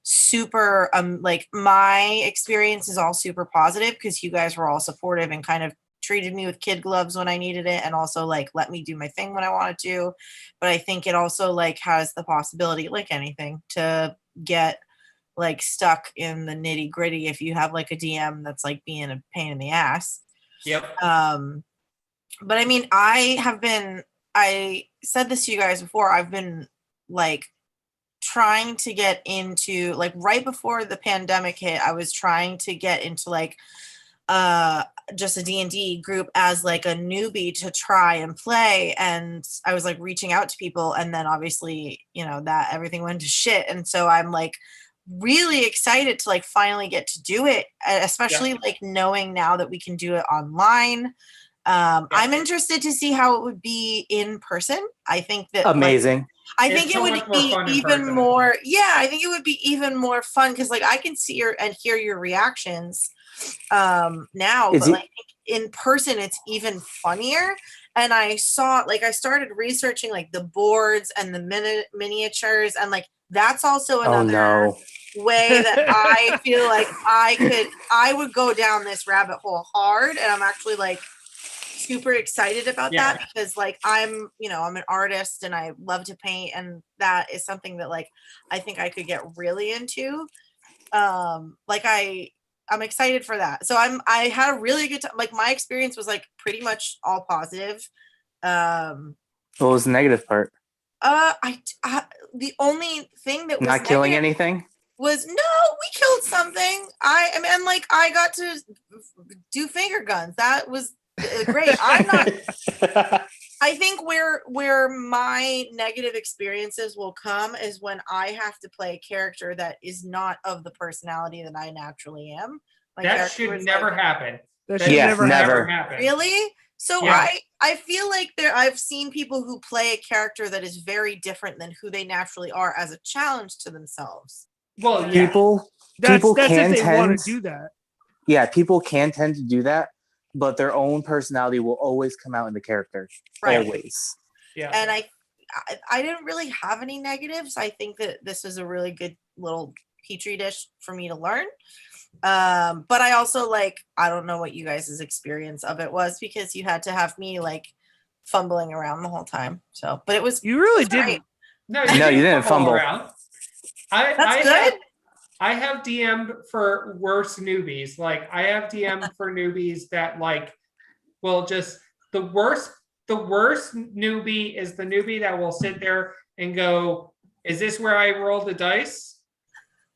super like my experience is all super positive because you guys were all supportive and kind of treated me with kid gloves when I needed it and also like let me do my thing when I wanted to. But I think it also like has the possibility, like anything, to get like stuck in the nitty gritty if you have like a DM that's like being a pain in the ass. Yep. But I mean, I said this to you guys before, I've been like trying to get into like right before the pandemic hit, I was trying to get into like just a D&D group as like a newbie to try and play, and I was like reaching out to people, and then obviously that everything went to shit, and so I'm like really excited to like finally get to do it, especially like knowing now that we can do it online. I'm interested to see how it would be in person. I think that amazing. I think it would be even more. Yeah, I think it would be even more fun because like I can see and hear your reactions now, but like in person it's even funnier. And I started researching like the boards and the miniatures, and like that's also another way that I feel like I would go down this rabbit hole hard, and I'm actually like super excited about that because like I'm an artist and I love to paint, and that is something that like I think I could get really into. Like I'm excited for that. So I had a really good time. Like my experience was like pretty much all positive. What was the negative part? The only thing that was not killing anything was we killed something. I mean, like I got to do finger guns. That was great. I'm not. I think where my negative experiences will come is when I have to play a character that is not of the personality that I naturally am. That should never happen. That should never happen. Really? So yeah. I feel like I've seen people who play a character that is very different than who they naturally are as a challenge to themselves. Well, people that's can if they tend want to do that. Yeah, people can tend to do that, but their own personality will always come out in the character. Right. Always. Yeah. And I didn't really have any negatives. I think that this is a really good little petri dish for me to learn. But I also like, I don't know what you guys' experience of it was because you had to have me like fumbling around the whole time. So, but it was, you really didn't. No, you didn't fumble around. That's good. I have DM'd for worse newbies. Like I have DM'd for newbies that like, well, just the worst newbie is the newbie that will sit there and go, is this where I roll the dice?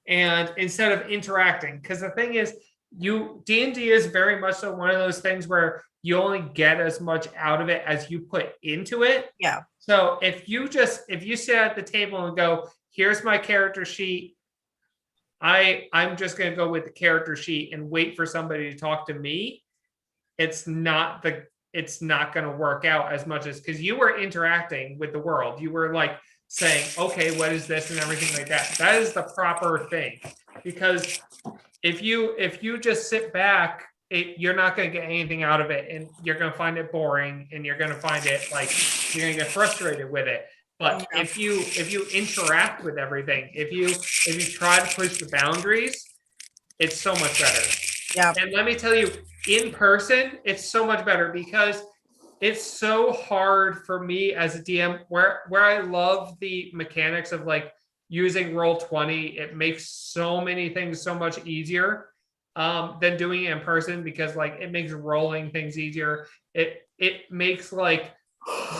And instead of interacting, because the thing is, D&D is very much so one of those things where you only get as much out of it as you put into it. Yeah. So if you sit at the table and go, here's my character sheet, I'm just going to go with the character sheet and wait for somebody to talk to me, it's not going to work out as much as, because you were interacting with the world. You were like saying, okay, what is this and everything like that. That is the proper thing, because if you just sit back, you're not going to get anything out of it, and you're going to find it boring, and you're going to find it like you're going to get frustrated with it. But if you interact with everything, if you try to push the boundaries, it's so much better. Yeah. And let me tell you, in person, it's so much better because it's so hard for me as a DM where I love the mechanics of like using Roll20. It makes so many things so much easier than doing it in person, because like it makes rolling things easier. it makes like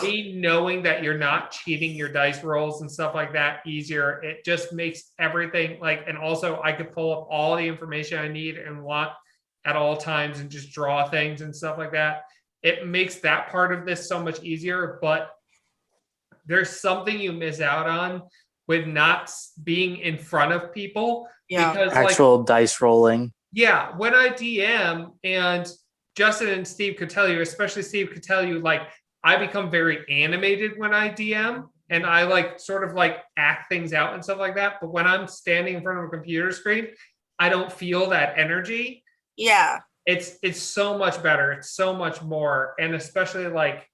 me knowing that you're not cheating your dice rolls and stuff like that easier. It just makes everything like, and also I could pull up all the information I need and want at all times and just draw things and stuff like that. It makes that part of this so much easier, but there's something you miss out on with not being in front of people. Yeah. Because actual dice rolling. Yeah, when I DM, and Justin and Steve could tell you, especially Steve could tell you, like, I become very animated when I DM, and I like sort of like act things out and stuff like that. But when I'm standing in front of a computer screen, I don't feel that energy. Yeah. It's so much better. It's so much more. And especially like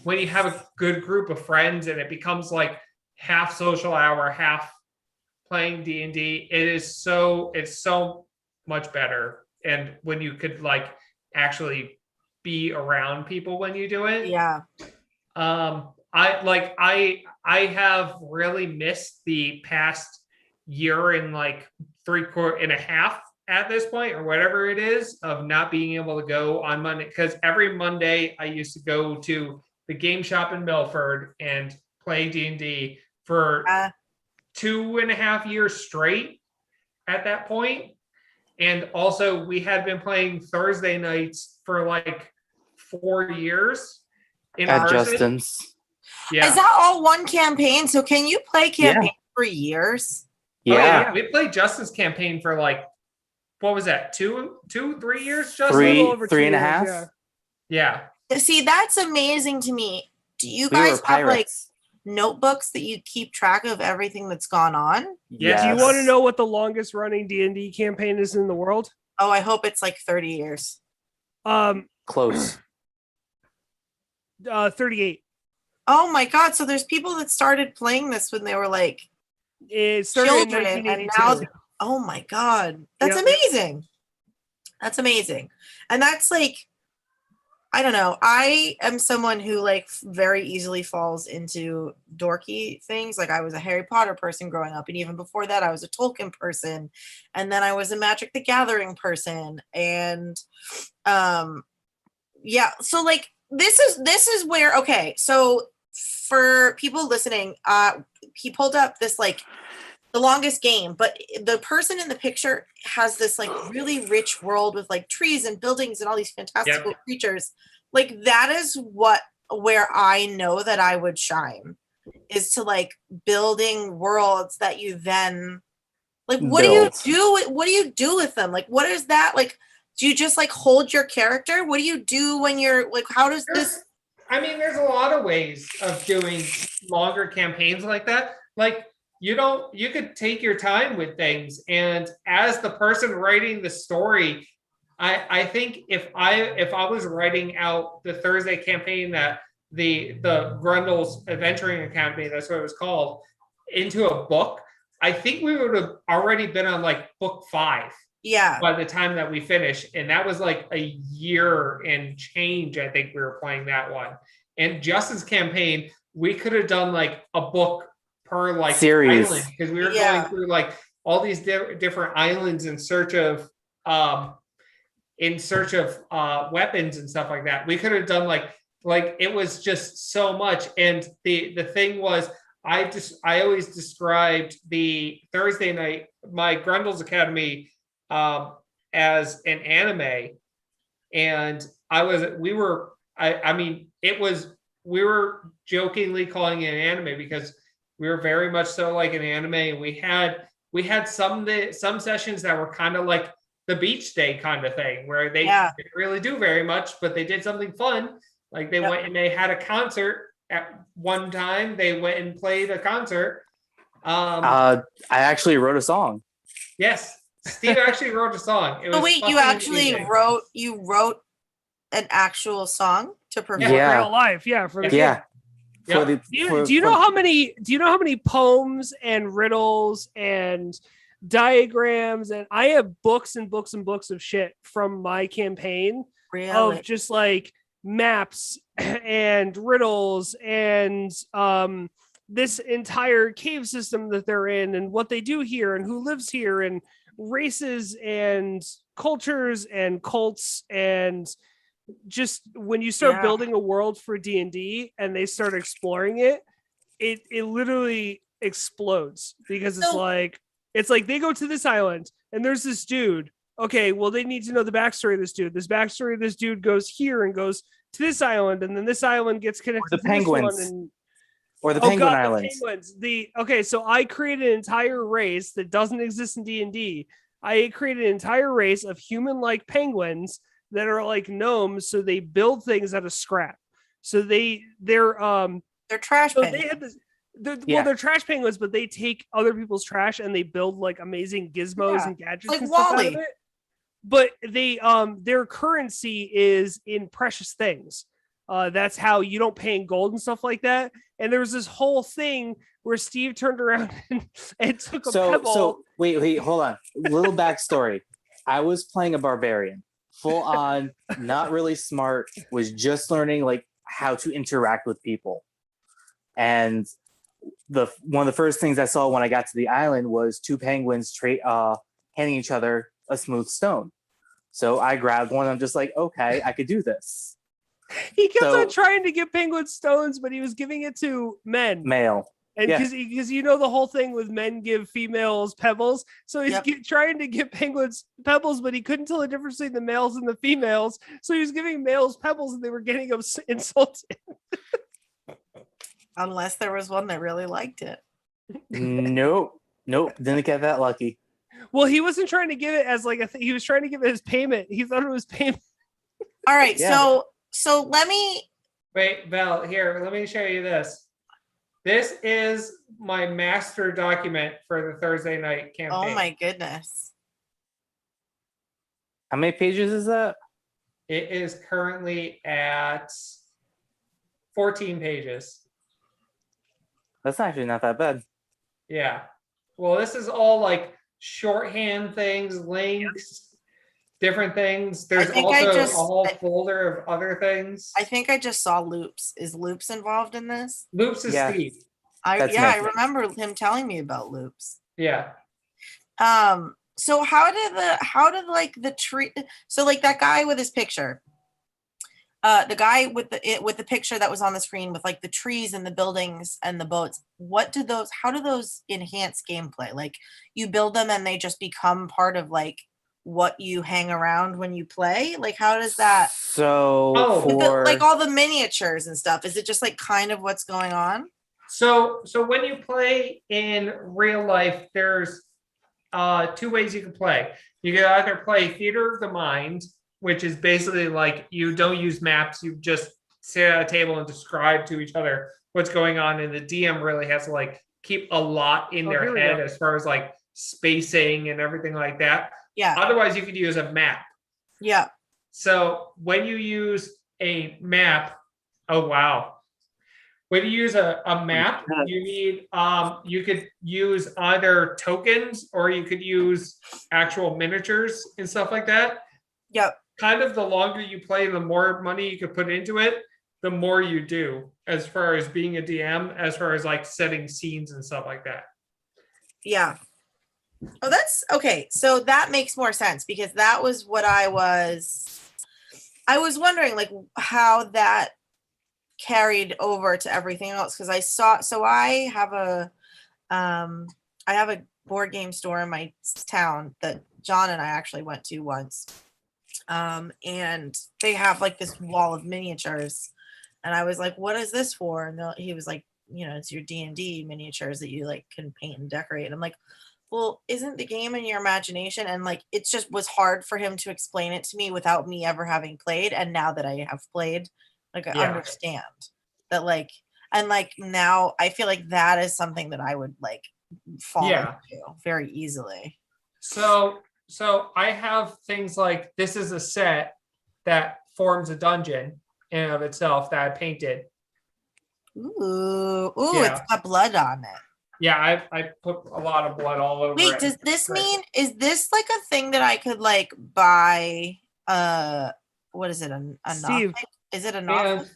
when you have a good group of friends and it becomes like half social hour, half playing D&D, it's so much better. And when you could like actually be around people when you do it. Yeah. I have really missed the past year and like 3.5 at this point, or whatever it is, of not being able to go on Monday. Because every Monday I used to go to the game shop in Milford and play D&D for 2.5 years straight at that point. And also we had been playing Thursday nights for like 4 years in At person. Justin's. Yeah. Is that all one campaign? So can you play campaign for years? Yeah. Oh, yeah. We played Justin's campaign for like, what was that? 3 years, Justin? Three and a half. Yeah. See, that's amazing to me. Do you We were guys have like pirates. notebooks that you keep track of everything that's gone on? Yes. Do you want to know what the longest running D&D campaign is in the world? Oh, I hope it's like 30 years. Close. 38. Oh my God. So there's people that started playing this when they were like It started children, in and 1982. now, oh my God. That's Yep. amazing. That's amazing. And that's like, I don't know. I am someone who like very easily falls into dorky things. Like I was a Harry Potter person growing up. And even before that, I was a Tolkien person. And then I was a Magic the Gathering person. And yeah. So like, this is where, okay. So for people listening, he pulled up this like the longest game, but the person in the picture has this like really rich world with like trees and buildings and all these fantastical creatures. Like that is where I know that I would shine, is to like building worlds that you then like, what do you do with them? Like, what is that? Like, do you just like hold your character? What do you do when you're like, how does this? I mean, there's a lot of ways of doing longer campaigns like that. Like, you could take your time with things. And as the person writing the story, I think if I was writing out the Thursday campaign, that the Grundle's Adventuring Academy, that's what it was called, into a book, I think we would have already been on like book 5. Yeah. By the time that we finished. And that was like a year and change. I think we were playing that one. And Justin's campaign, we could have done like a book per like series, island, because we were going through like all these different islands in search of weapons and stuff like that. We could have done like it was just so much. And the thing was, I always described the Thursday night, my Grundle's Academy, as an anime. And we were jokingly calling it an anime because we were very much so like an anime. And we had some sessions that were kind of like the beach day kind of thing, where they didn't really do very much, but they did something fun. Like they went and they had a concert at one time. They went and played a concert. I actually wrote a song. Yes. Steve actually wrote a song. It was wait, you actually wrote an actual song to perform? Real life, for the game. Do you know how many poems and riddles and diagrams, and I have books and books and books of shit from my campaign of just like maps and riddles and this entire cave system that they're in and what they do here and who lives here and races and cultures and cults and just when you start building a world for D&D and they start exploring it, it literally explodes because it's like they go to this island and there's this dude. Okay, well, they need to know the backstory of this dude. This backstory of this dude goes here and goes to this island, and then this island gets connected to penguins. This one. And, or the penguin islands. The penguins. So I created an entire race that doesn't exist in D&D. I created an entire race of human-like penguins that are like gnomes. So they build things out of scrap. So they're trash penguins. They had this. They're trash penguins, but they take other people's trash and they build like amazing gizmos and gadgets like and stuff Wally. out of it. But they their currency is in precious things. That's how you don't pay in gold and stuff like that. And there was this whole thing where Steve turned around and took a pebble. So wait, hold on. Little backstory. I was playing a barbarian, full on, not really smart, was just learning like how to interact with people. And one of the first things I saw when I got to the island was two penguins handing each other a smooth stone. So I grabbed one. I'm just like, okay, I could do this. He kept on trying to give penguins stones, but he was giving it to male. And because the whole thing with men give females pebbles. So he's trying to give penguins pebbles, but he couldn't tell the difference between the males and the females. So he was giving males pebbles and they were getting insulted. Unless there was one that really liked it. Nope. Didn't get that lucky. Well, he wasn't trying to give it as like he was trying to give it as payment. He thought it was payment. All right. Yeah. So let me wait, Val, here, let me show you this. This is my master document for the Thursday night campaign. Oh my goodness. How many pages is that? It is currently at 14 pages. That's actually not that bad. Yeah. Well, this is all like shorthand things, links, different things. There's also a whole folder of other things. I think I just saw Loops. Is Loops involved in this? Loops is Steve. I remember him telling me about Loops. Yeah. So how did like the tree? So like that guy with his picture. The guy with the picture that was on the screen with like the trees and the buildings and the boats. How do those enhance gameplay? Like you build them and they just become part of like what you hang around when you play? Like how does that? So like all the miniatures and stuff, is it just like kind of what's going on? So when you play in real life, there's two ways you can play. You can either play Theater of the Mind, which is basically like you don't use maps, you just sit at a table and describe to each other what's going on, and the DM really has to like keep a lot in their head as far as like spacing and everything like that. Yeah. Otherwise, you could use a map. Yeah. So when you use a map, when you use a map, you need you could use either tokens or you could use actual miniatures and stuff like that. Yep. Kind of the longer you play, the more money you could put into it, the more you do as far as being a DM, as far as like setting scenes and stuff like that. Yeah. Oh, that's okay. So that makes more sense because that was what I was wondering, like how that carried over to everything else. Cause I have a board game store in my town that John and I actually went to once. And they have like this wall of miniatures, and I was like, what is this for? And he was like, it's your D&D miniatures that you like can paint and decorate. And I'm like, well, isn't the game in your imagination? And like, it just was hard for him to explain it to me without me ever having played. And now that I have played, like I understand that, like, and like now I feel like that is something that I would like fall into very easily. So I have things like, this is a set that forms a dungeon in and of itself that I painted. Ooh, It's got blood on it. Yeah, I put a lot of blood all over it. Wait, does this mean, is this like a thing that I could like buy, what is it, a Steve, Nothic? Is it a Nothic?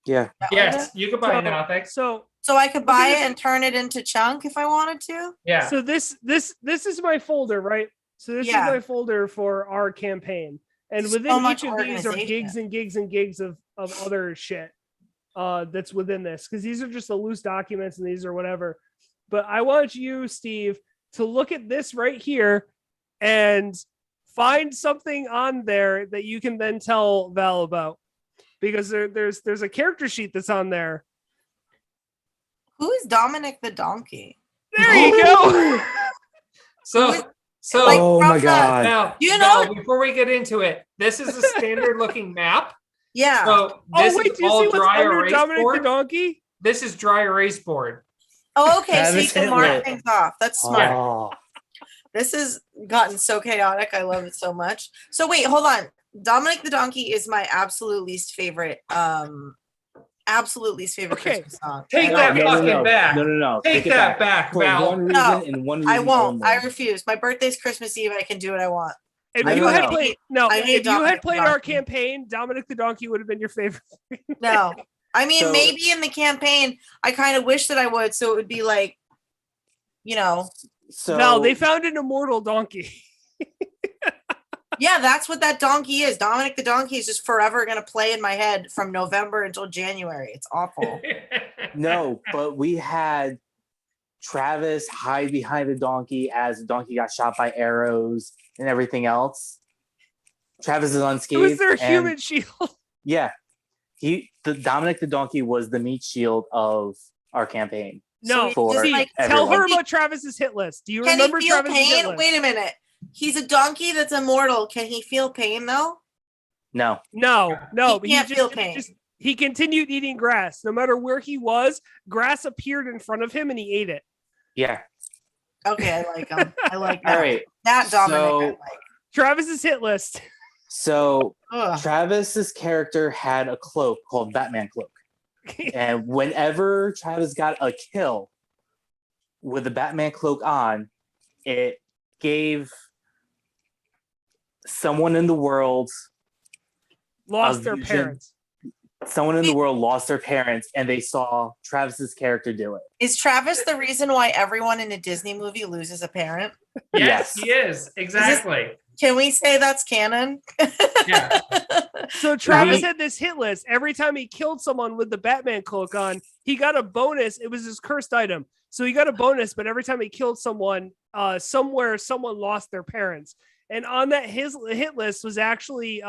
Yeah. Yes, you could buy a Nothic. So I could buy it and turn it into chunk if I wanted to? Yeah. So this is my folder, right? So this is my folder for our campaign. And within each of these are gigs and gigs and gigs of other shit that's within this, because these are just the loose documents and these are whatever. But I want you, Steve, to look at this right here and find something on there that you can then tell Val about, because there's a character sheet that's on there. Who is Dominic the Donkey? There you go. So like, oh my god! Now, you know, before we get into it, this is a standard looking map. Yeah. So this do you see what's under Dominic the Donkey? This is dry erase board. Oh, okay. So you can mark things off. That's smart. Oh. This has gotten so chaotic. I love it so much. So wait, hold on. Dominic the Donkey is my absolute least favorite. Christmas song. Take that fucking back. No. Take that back, For Val. one reason and one reason I won't. only. I refuse. My birthday's Christmas Eve. I can do what I want. If you had played our campaign, Dominic the Donkey would have been your favorite. No. I mean, maybe in the campaign, I kind of wish that I would, so it would be like, No, they found an immortal donkey. Yeah, that's what that donkey is. Dominic the Donkey is just forever going to play in my head from November until January. It's awful. No, but we had Travis hide behind the donkey as the donkey got shot by arrows and everything else. Travis is unscathed. It was their human shield. Yeah. Dominic the Donkey was the meat shield of our campaign. No, tell her about Travis's hit list. Do you remember Travis's hit list? Wait a minute. He's a donkey that's immortal. Can he feel pain though? No. He can't feel pain. He continued eating grass. No matter where he was, grass appeared in front of him and he ate it. Yeah. Okay, I like him. I like that. All right. That Dominic I like. Travis's hit list. So Travis's character had a cloak called Batman Cloak. And whenever Travis got a kill with the Batman Cloak on, it gave someone in the world lost their parents. Someone in the world lost their parents and they saw Travis's character do it. Is Travis the reason why everyone in a Disney movie loses a parent? Yes, he is. Exactly. Can we say that's canon? Yeah. So Travis had this hit list. Every time he killed someone with the Batman cloak on, he got a bonus. It was his cursed item. So he got a bonus, but every time he killed someone, somewhere someone lost their parents. And on that his hit list was actually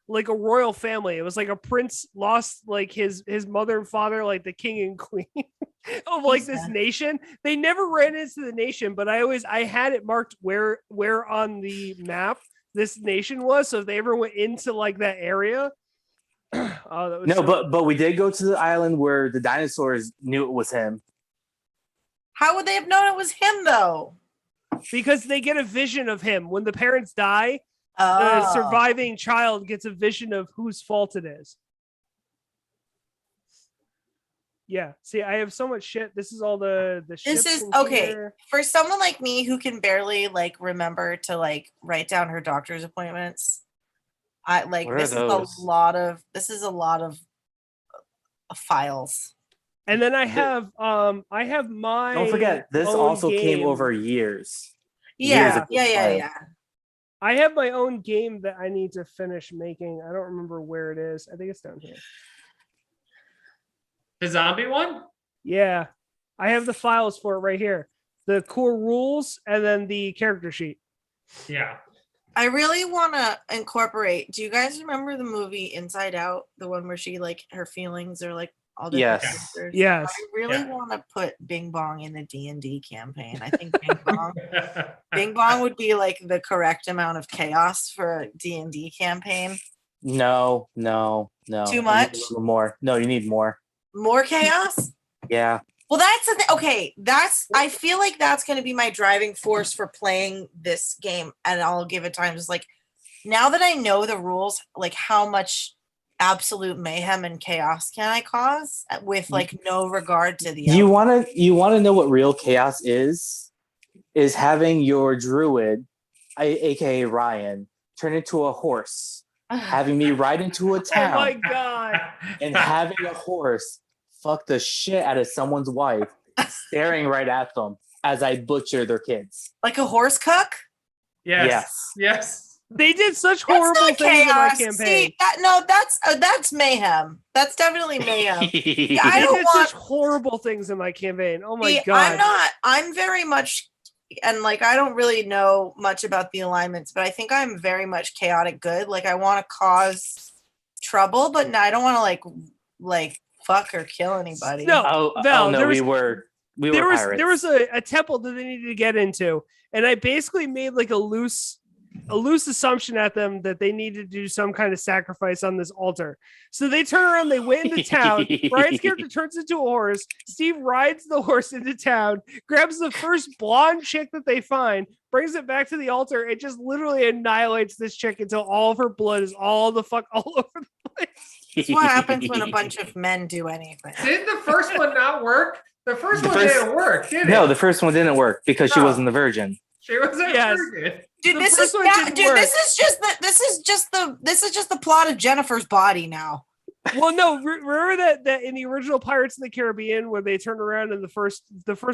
like a royal family. It was like a prince lost like his mother and father, like the king and queen of like this nation. They never ran into the nation, but I had it marked where on the map this nation was. So if they ever went into like that area. But we did go to the island where the dinosaurs knew it was him. How would they have known it was him though? Because they get a vision of him when the parents die. The surviving child gets a vision of whose fault it is. Yeah. See, I have so much shit. This is all the This is okay here. For someone like me who can barely like remember to like write down her doctor's appointments. This is a lot of files. And then I have my. Don't forget, this also came over years. Yeah. I have my own game that I need to finish making. I don't remember where it is. I think it's down here. The zombie one? Yeah. I have the files for it right here. The core rules and then the character sheet. Yeah. I really want to incorporate. Do you guys remember the movie Inside Out? The one where she like her feelings are like all different characters? Yes. I really want to put Bing Bong in the D&D campaign. I think Bing Bong would be like the correct amount of chaos for a D&D campaign. No. Too much? More. No, you need more. More chaos? Yeah. Well, that's the thing. Okay, I feel like that's going to be my driving force for playing this game, and I'll give it time. It's like, now that I know the rules, like how much absolute mayhem and chaos can I cause with like no regard to the you want to know what real chaos is having your druid, aka Ryan, turn into a horse, having me ride into a town. Oh my god. And having a horse fuck the shit out of someone's wife, staring right at them as I butcher their kids. Like a horse cuck? Yes. They did such horrible things in my campaign. See, that's mayhem. That's definitely mayhem. Yeah, they did such horrible things in my campaign. Oh my god. I'm very much, and like I don't really know much about the alignments, but I think I'm very much chaotic good. Like I want to cause trouble, but no, I don't want to like fuck or kill anybody. No, Val, no, we were pirates. There was a temple that they needed to get into, and I basically made like a loose assumption at them that they needed to do some kind of sacrifice on this altar. So they turn around, they went into town. Brian's character turns into a horse. Steve rides the horse into town, grabs the first blonde chick that they find, brings it back to the altar, and just literally annihilates this chick until all of her blood is all over the place. That's what happens when a bunch of men do anything. Did the first one not work? The first one didn't work, did it? No, the first one didn't work because she wasn't the virgin. She was a virgin. Dude, this is just the plot of Jennifer's body now. Well, no, remember that in the original Pirates of the Caribbean where they turned around and the first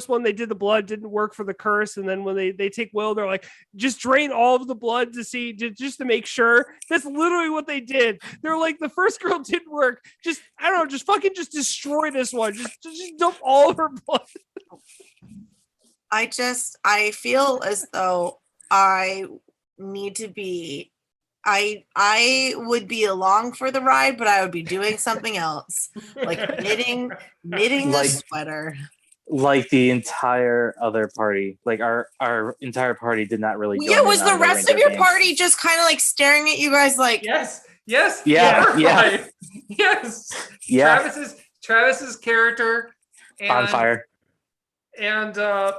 one they did the blood didn't work for the curse, and then when they take Will, they're like, just drain all of the blood just to make sure. That's literally what they did. They're like, the first girl didn't work. Just fucking destroy this one. Just dump all of her blood. I feel as though I need to be. I would be along for the ride, but I would be doing something else, like knitting the sweater. Like the entire other party, like our entire party did not really. Yeah, was the rest of your party just kind of like staring at you guys, like yes, yeah. Yes. Travis's character on fire, and oh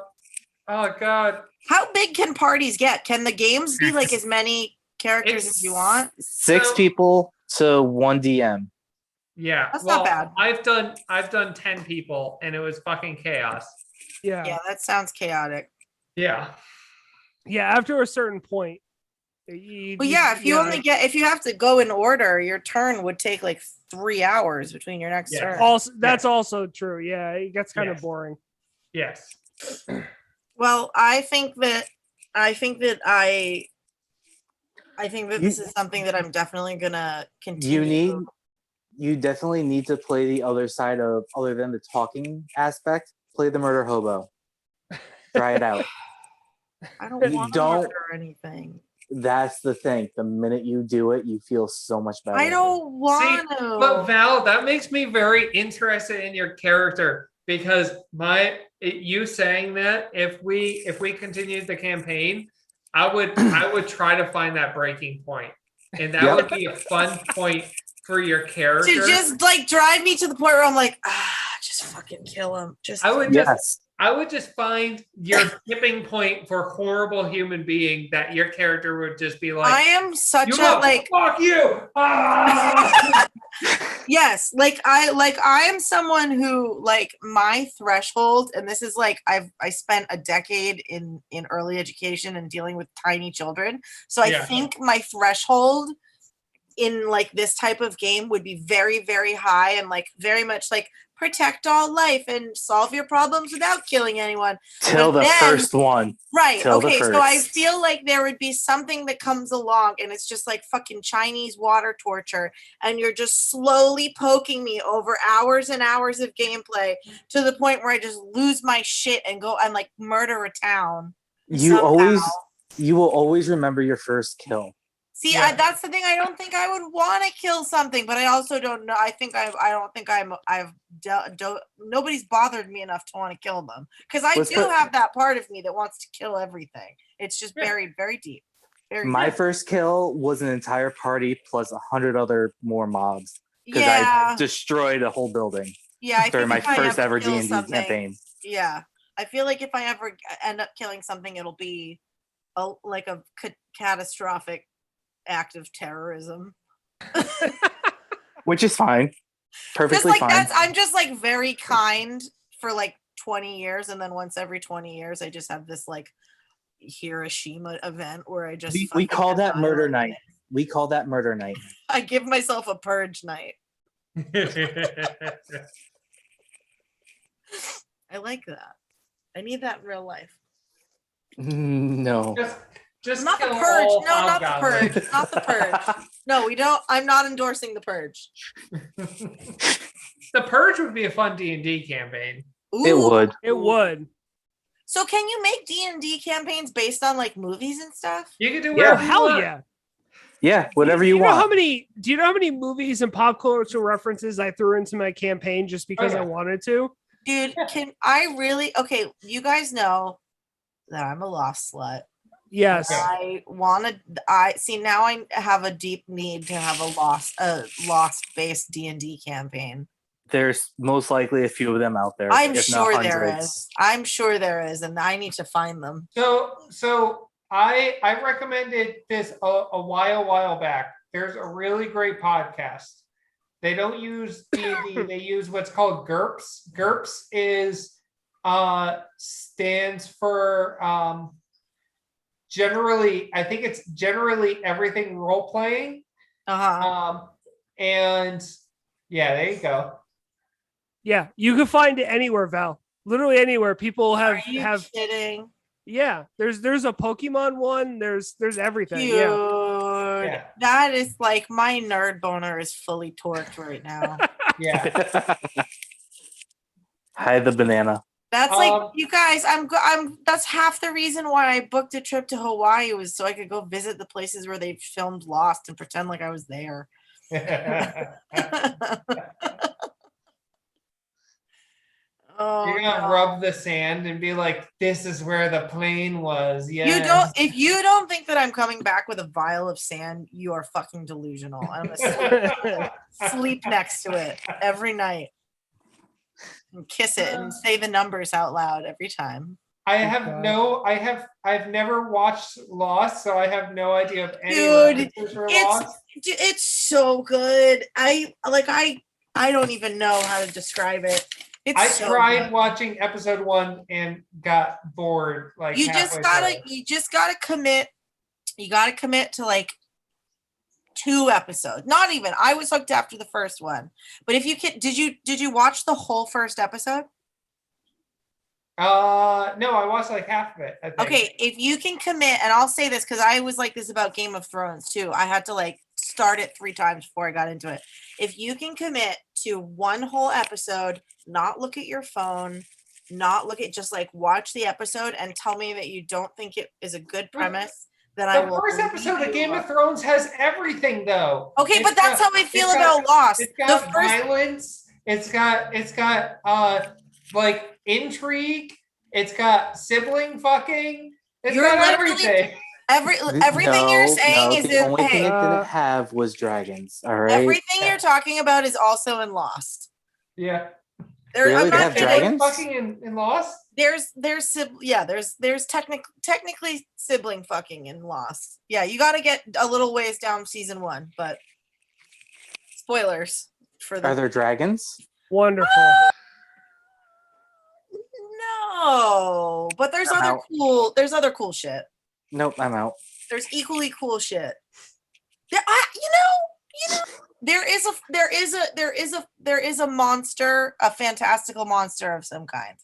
god, how big can parties get? Can the games be like as many characters as you want? 6 people to 1 DM. Yeah, that's not bad. I've done 10 people, and it was fucking chaos. Yeah, that sounds chaotic. Yeah. After a certain point. If you have to go in order, your turn would take like 3 hours between your next turn. Also, that's also true. Yeah, it gets kind of boring. Yes. Well, I think that this is something that I'm definitely gonna continue. You definitely need to play the other side of, other than the talking aspect, play the murder hobo. Try it out. I don't want to murder anything. That's the thing. The minute you do it, you feel so much better. I don't want to. But Val, that makes me very interested in your character, because you saying that if we continued the campaign, I would try to find that breaking point, and that would be a fun point for your character to just like drive me to the point where I'm like, just fucking kill him. I would just find your tipping point for horrible human being that your character would just be like, I am such fuck you. Yes, I am someone who, like, my threshold, and this is like I spent a decade in early education and dealing with tiny children, so I think my threshold in like this type of game would be very, very high, and like very much like protect all life and solve your problems without killing anyone. Till the first one. Right. Okay. So I feel like there would be something that comes along and it's just like fucking Chinese water torture. And you're just slowly poking me over hours and hours of gameplay to the point where I just lose my shit and go and like murder a town. You will always remember your first kill. See, that's the thing. I don't think I would want to kill something, but I also don't know. Nobody's bothered me enough to want to kill them, because I do have that part of me that wants to kill everything. It's just buried very deep. My first kill was an entire party plus 100 other more mobs, because I destroyed a whole building. Yeah, during my first ever D&D campaign. Yeah, I feel like if I ever end up killing something, it'll be a catastrophic act of terrorism. Which is fine. Perfectly fine. I'm just like very kind for like 20 years, and then once every 20 years I just have this like Hiroshima event where I just we call that murder night. We call that murder night. I give myself a purge night. I like that. I need that in real life. No. Just not the kill purge. all No, not the hobgoblins. purge. Not the purge. No, we don't. I'm not endorsing the purge. The purge would be a fun D&D campaign. Ooh. It would. It would. So can you make D&D campaigns based on like movies and stuff? You can do Yeah. whatever you Hell want. yeah. Yeah, whatever Do you know want. do you know how many movies and pop culture references I threw into my campaign just because I wanted to? Dude, can I really? Okay, you guys know that I'm a Lost slut. Yes. I wanted. I see now. I have a deep need to have a lost based D&D campaign. There's most likely a few of them out there. I'm if not sure there hundreds. is. I'm sure there is, and I need to find them. So I recommended this a while back. There's a really great podcast. They don't use D&D. They use what's called GURPS. GURPS is stands for generally. I think it's generally everything role playing. And yeah, there you go. Yeah, you can find it anywhere, Val. Literally anywhere. People have Are you kidding? Yeah, there's a Pokemon one. There's everything. Dude, Yeah. that is like my nerd boner is fully torqued right now. Yeah. Hide the banana. That's like you guys. I'm. That's half the reason why I booked a trip to Hawaii was so I could go visit the places where they filmed Lost and pretend like I was there. Oh, you're gonna rub the sand and be like, "This is where the plane was." Yeah. You don't. If you don't think that I'm coming back with a vial of sand, you are fucking delusional. I'm gonna sleep next to it every night and kiss it and say the numbers out loud every time. I've never watched Lost, so I have no idea of any references for Lost. It's so good. I don't even know how to describe it. I tried watching episode 1 and got bored. Like you just gotta commit. You gotta commit to like 2 episodes. Not even. I was hooked after the first one. But if you can, did you watch the whole first episode? No, I watched like half of it. I think. Okay, if you can commit, and I'll say this because I was like this about Game of Thrones too. I had to like start it 3 times before I got into it. If you can commit to 1 whole episode, not look at your phone, not look at, just like watch the episode and tell me that you don't think it is a good premise, then I will. The first episode of Game of Thrones has everything though. Okay, but that's how I feel about Lost. It's got violence. It's got like intrigue. It's got sibling fucking. It's got everything. Everything you're saying is the only thing it didn't have was dragons. All right. Everything you're talking about is also in Lost. Yeah. Really? I'm they not have dragons? Fucking in Lost? There's technically sibling fucking in Lost. Yeah, you got to get a little ways down season 1, but spoilers for the. Are there dragons? Wonderful. No, but there's other cool shit. Nope, I'm out. There's equally cool shit. There is a monster, a fantastical monster of some kind.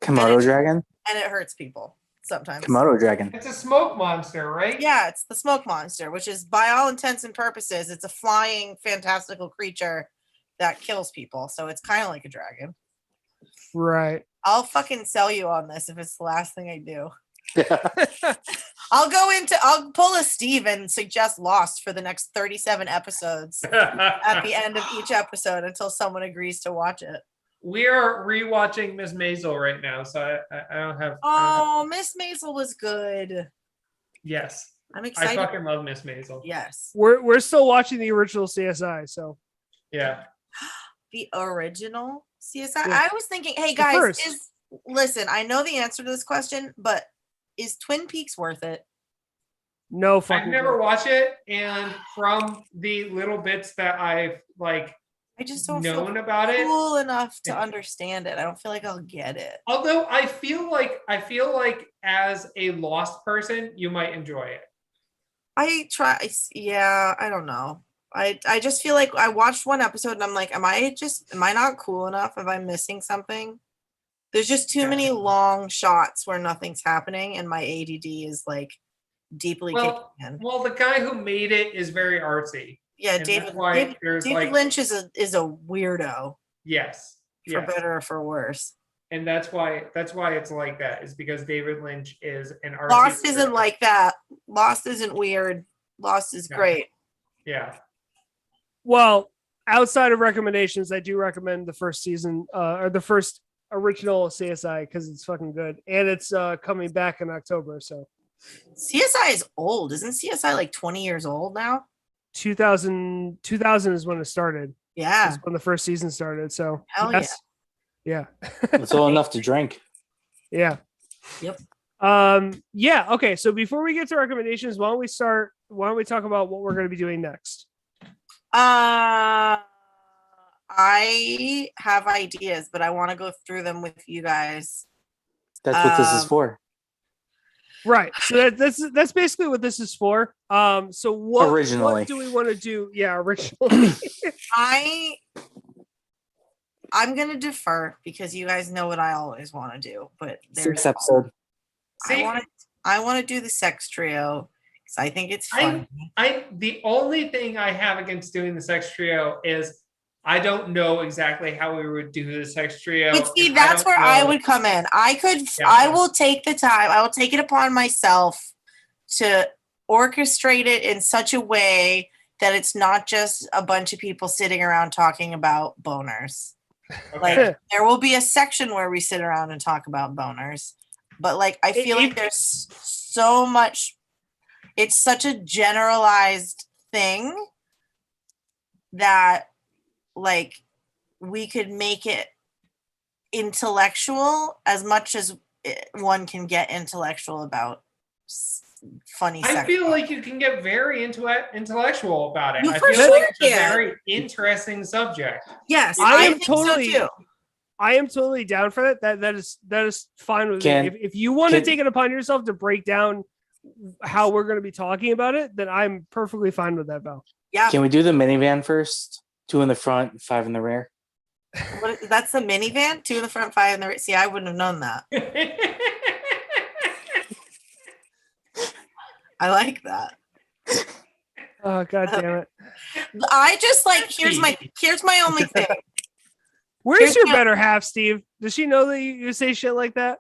Komodo dragon? And it hurts people sometimes. Komodo dragon. It's a smoke monster, right? Yeah, it's the smoke monster, which is by all intents and purposes, it's a flying fantastical creature that kills people. So it's kind of like a dragon. Right. I'll fucking sell you on this if it's the last thing I do. I'll pull a Steve and suggest Lost for the next 37 episodes at the end of each episode until someone agrees to watch it. We are rewatching Miss Maisel right now, so I don't have. Oh, Miss Maisel was good. Yes, I'm excited. I fucking love Miss Maisel. Yes, we're still watching the original CSI, so yeah. The original CSI. Yeah. I was thinking, hey guys, listen. I know the answer to this question, but is Twin Peaks worth it? No fucking. I've never watched it, and from the little bits that I've like, I just don't known feel about it cool enough to understand it. I don't feel like I'll get it. Although I feel like as a Lost person, you might enjoy it. I don't know. I just feel like I watched one episode and I'm like, am I not cool enough? Am I missing something? There's just too many long shots where nothing's happening, and my ADD is like deeply kicking in. Well, the guy who made it is very artsy. Yeah, David Lynch is a weirdo. Yes. For better or for worse. And that's why it's like that, is because David Lynch is an artsy. Lost isn't like that. Lost isn't weird. Lost is great. Yeah. Well, outside of recommendations, I do recommend the first season or the first original CSI because it's fucking good, and it's coming back in October. So CSI is old, isn't CSI like 20 years old now? 2000 is when it started. Yeah, that's when the first season started. So hell yeah. It's all enough to drink. Yeah. Yep. Yeah. Okay. So before we get to recommendations, why don't we talk about what we're going to be doing next? I have ideas, but I want to go through them with you guys. That's what this is for. Right. So that's basically what this is for. So what do we want to do? Yeah, originally. I'm gonna defer because you guys know what I always want to do, but there's 6 episode. I want to do the sex trio because I think it's fun. The only thing I have against doing the sex trio is I don't know exactly how we would do the sex trio. But see, that's where I would come in. I will take the time. I will take it upon myself to orchestrate it in such a way that it's not just a bunch of people sitting around talking about boners. Okay. Like there will be a section where we sit around and talk about boners, but like I feel like there's so much. It's such a generalized thing that like we could make it intellectual as much as one can get intellectual about funny sex. I feel like you can get very intellectual about it. You I for feel sure like it's a very interesting subject. Yes, I am totally. So too. I am totally down for that. That is fine with me. If you want to take it upon yourself to break down how we're going to be talking about it, then I'm perfectly fine with that, Val. Yeah. Can we do the minivan first? 2 in the front, 5 in the rear. That's the minivan. 2 in the front, 5 in the rear. See, I wouldn't have known that. I like that. Oh god damn it! I just like here's my only thing. Where's your better half, Steve? Does she know that you say shit like that?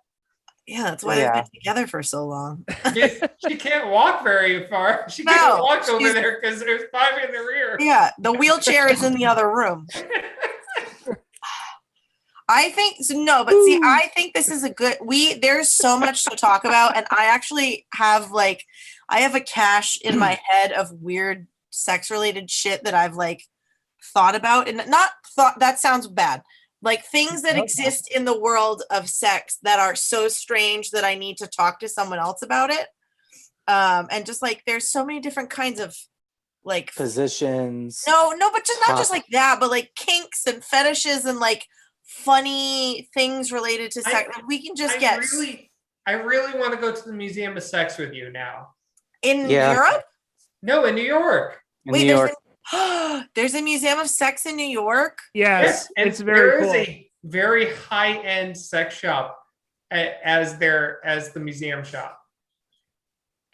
Yeah, that's why they've been together for so long. She can't walk very far. She can't walk over there because there's 5 in the rear. Yeah, the wheelchair is in the other room. I think no, but see, I think this is a good. There's so much to talk about, and I actually have I have a cache in my head of weird sex-related shit that I've thought about, and not thought. That sounds bad. Like things that exist in the world of sex that are so strange that I need to talk to someone else about it. And just there's so many different kinds of positions. No, but just not just like that, but kinks and fetishes and funny things related to sex. We can just I really want to go to the Museum of Sex with you now. In Europe? No, in New York. New York. There's a Museum of Sex in New York. Yes, it's very cool. There is a very high-end sex shop as the museum shop.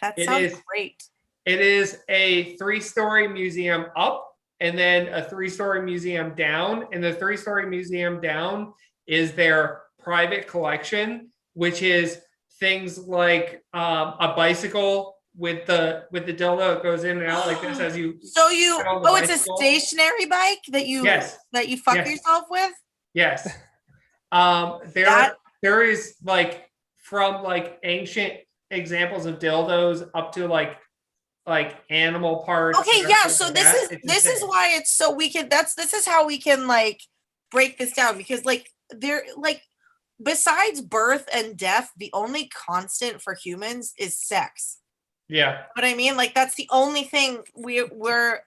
That sounds great. It is a 3-story museum up and then a 3-story museum down. And the 3-story museum down is their private collection, which is things like a bicycle with the dildo that goes in and out like this as you. So it's a stationary bike that you fuck yourself with. Yes. There is from ancient examples of dildos up to animal parts. Okay, yeah. So this is why it's so we can. This is how we can break this down because they're besides birth and death, the only constant for humans is sex. Yeah. But I mean, that's the only thing we were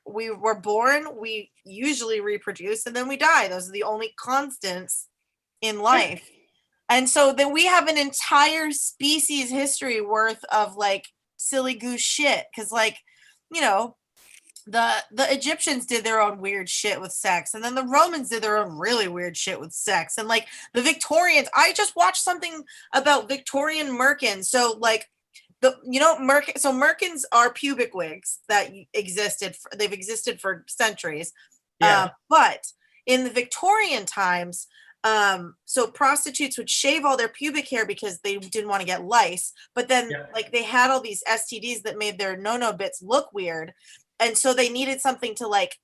born, we usually reproduce, and then we die. Those are the only constants in life. And so then we have an entire species history worth of silly goose shit. Cause the Egyptians did their own weird shit with sex, and then the Romans did their own really weird shit with sex, and like the Victorians. I just watched something about Victorian merkins. So like merkins are pubic wigs that existed. They've existed for centuries. Yeah. But in the Victorian times, so prostitutes would shave all their pubic hair because they didn't want to get lice, but then like they had all these STDs that made their no bits look weird, and so they needed something to like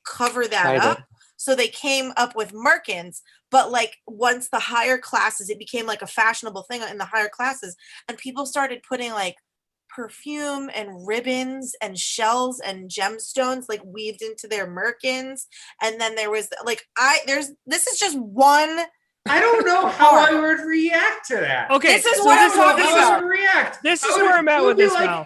cover that up. So they came up with merkins, but like once the higher classes, it became like a fashionable thing in the higher classes, and people started putting like perfume and ribbons and shells and gemstones like weaved into their merkins. And then there was like this is just one. I don't know how I would react to that. Okay, this is what I'm talking about. This is where I'm at with this now.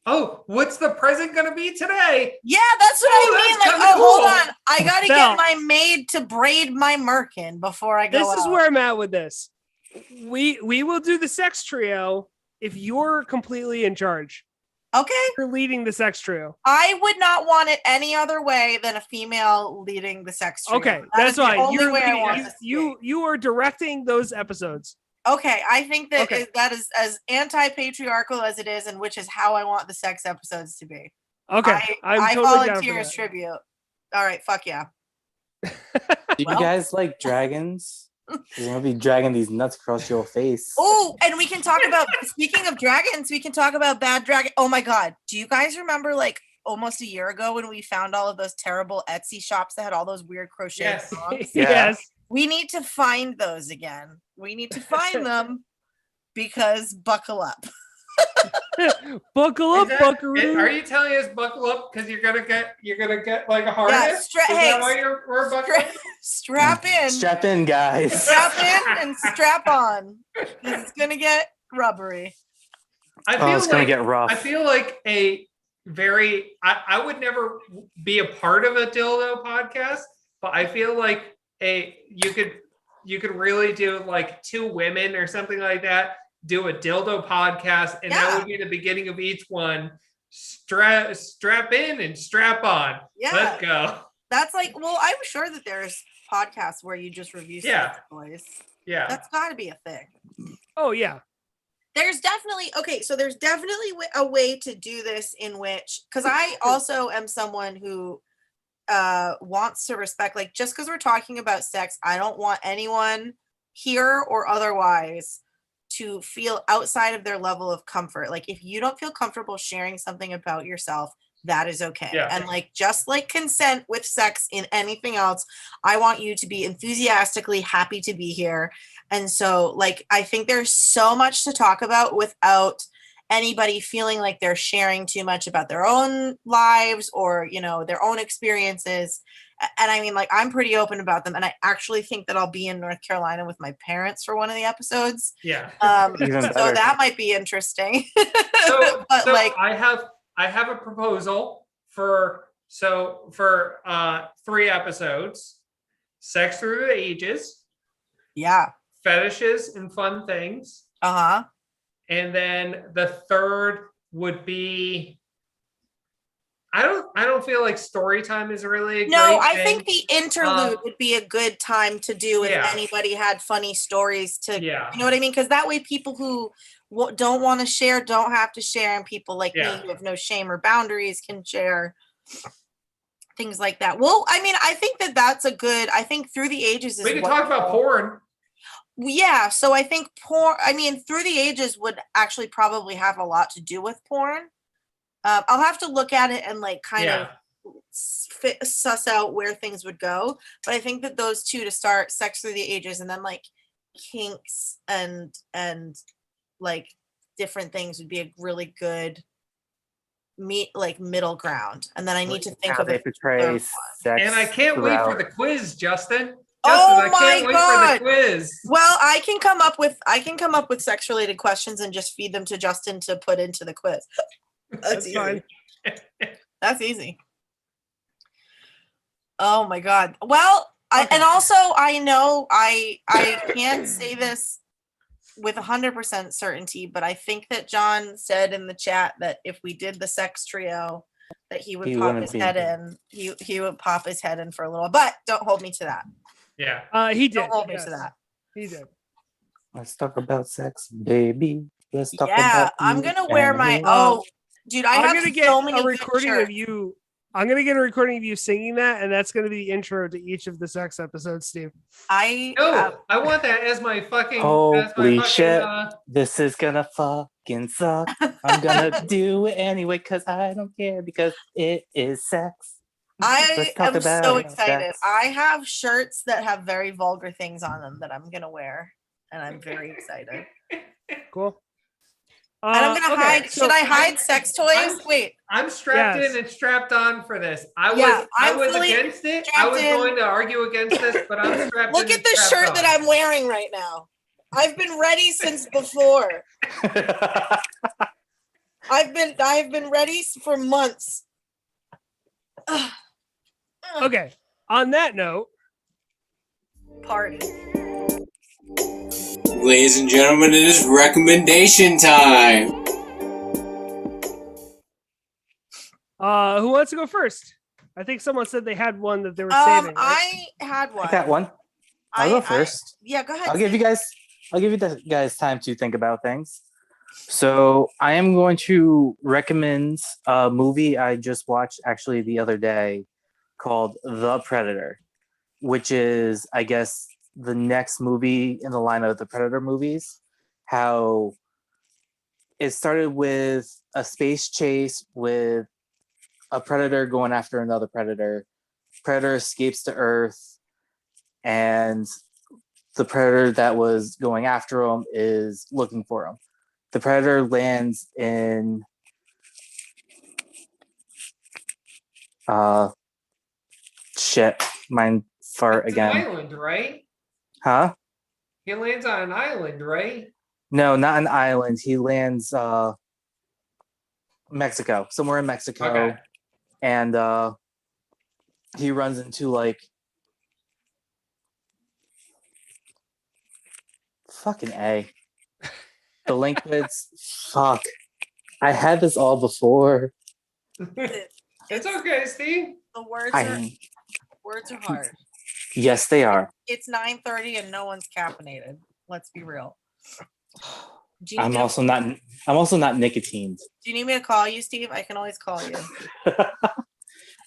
Oh, what's the present gonna be today? Yeah, that's what I mean. Like, cool. Hold on, I gotta get my maid to braid my merkin before I go. This is where I'm at with this. We will do the sex trio if you're completely in charge. Okay. You're leading the sex trio. I would not want it any other way than a female leading the sex trio. Okay, that's fine. You are directing those episodes. Okay, I think that that is as anti-patriarchal as it is, and which is how I want the sex episodes to be. Okay, I totally volunteer as tribute. All right, fuck yeah. Do you guys like dragons? You're gonna be dragging these nuts across your face. Oh, and we can talk about, speaking of dragons, we can talk about bad dragon. Oh my God. Do you guys remember like almost a year ago when we found all of those terrible Etsy shops that had all those weird crochet songs? Yes. We need to find those again. We need to find them because buckle up. Buckle up, buckaroo. Are you telling us buckle up because you're gonna get like a harness? Yeah, Is that why we're buckling? Strap in. Strap in, guys. Strap in and strap on. It's gonna get rubbery. It's gonna get rough. I feel like I would never be a part of a dildo podcast, but I feel like you could really do like two women or something like that. Do a dildo podcast, and that would be the beginning of each one. Strap in and strap on. Yeah. Let's go. That's like, well, I'm sure that there's podcasts where you just review sex toys. Yeah. That's got to be a thing. Oh, yeah. There's definitely a way to do this in which, because I also am someone who wants to respect, like, just because we're talking about sex, I don't want anyone here or otherwise to feel outside of their level of comfort. Like, if you don't feel comfortable sharing something about yourself, that is okay. Yeah. And like, just like consent with sex in anything else, I want you to be enthusiastically happy to be here. And so like, I think there's so much to talk about without anybody feeling like they're sharing too much about their own lives or, you know, their own experiences. And I mean, like, I'm pretty open about them. And I actually think that I'll be in North Carolina with my parents for one of the episodes. Yeah. So that might be interesting. So like, I have a proposal for 3 episodes: sex through the ages, fetishes and fun things, and then the third would be, I don't feel like story time is really a great thing. Think the interlude would be a good time to do if anybody had funny stories to, you know what I mean? Because that way people who don't want to share don't have to share, and people like me who have no shame or boundaries can share things like that. Well, I mean, I think that's a good, I think Through the Ages is, we can talk about porn. Yeah, so I think Through the Ages would actually probably have a lot to do with porn. I'll have to look at it and like kind of suss out where things would go. But I think that those two to start, Sex Through the Ages, and then like kinks and like different things would be a really good middle ground. And then I need to think of it. Sex, and I can't wait for the quiz, Justin. Oh my God. For the quiz. Well, I can come up with sex related questions and just feed them to Justin to put into the quiz. That's easy. Fine. That's easy. Oh my God. Well, and also I know I can't say this with 100% certainty, but I think that John said in the chat that if we did the sex trio, that he would pop his head in. He would pop his head in for a little, but don't hold me to that. Yeah. He did. Don't hold me to that. He did. Let's talk about sex, baby. Let's talk Yeah, about I'm gonna wear my dude, I have so many a recording good of you. I'm gonna get a recording of you singing that, and that's gonna be the intro to each of the sex episodes, Steve. I want that as my fucking. Holy shit! This is gonna fucking suck. I'm gonna do it anyway because I don't care because it is sex. I am so excited. Sex. I have shirts that have very vulgar things on them that I'm gonna wear, and I'm very excited. Cool. And I'm gonna hide. Should I hide sex toys? Wait. I'm strapped in and strapped on for this. I was against it. I was going to argue against this, but I'm strapped in. Look at the shirt that I'm wearing right now. I've been ready since before. I've been ready for months. Okay. On that note, party. Ladies and gentlemen, it is recommendation time. Who wants to go first? I think someone said they had one that they were saving. Right? I had one. I got one. I'll go first. Yeah, go ahead. I'll give you guys time to think about things. So I am going to recommend a movie I just watched actually the other day called The Predator, which is, I guess, the next movie in the line of the Predator movies. How it started with a space chase with a predator going after another predator. Predator escapes to Earth, and the predator that was going after him is looking for him. The predator lands in mind fart again. An island, right? Huh? He lands on an island, right? No, not an island. He lands Mexico, somewhere in Mexico. Okay. And he runs into like fucking A. Delinquents. Fuck. I had this all before. It's okay, Steve. The words are hard. Yes, they are. It's 9:30 and no one's caffeinated. Let's be real. I'm also not nicotined. Do you need me to call you, Steve? I can always call you.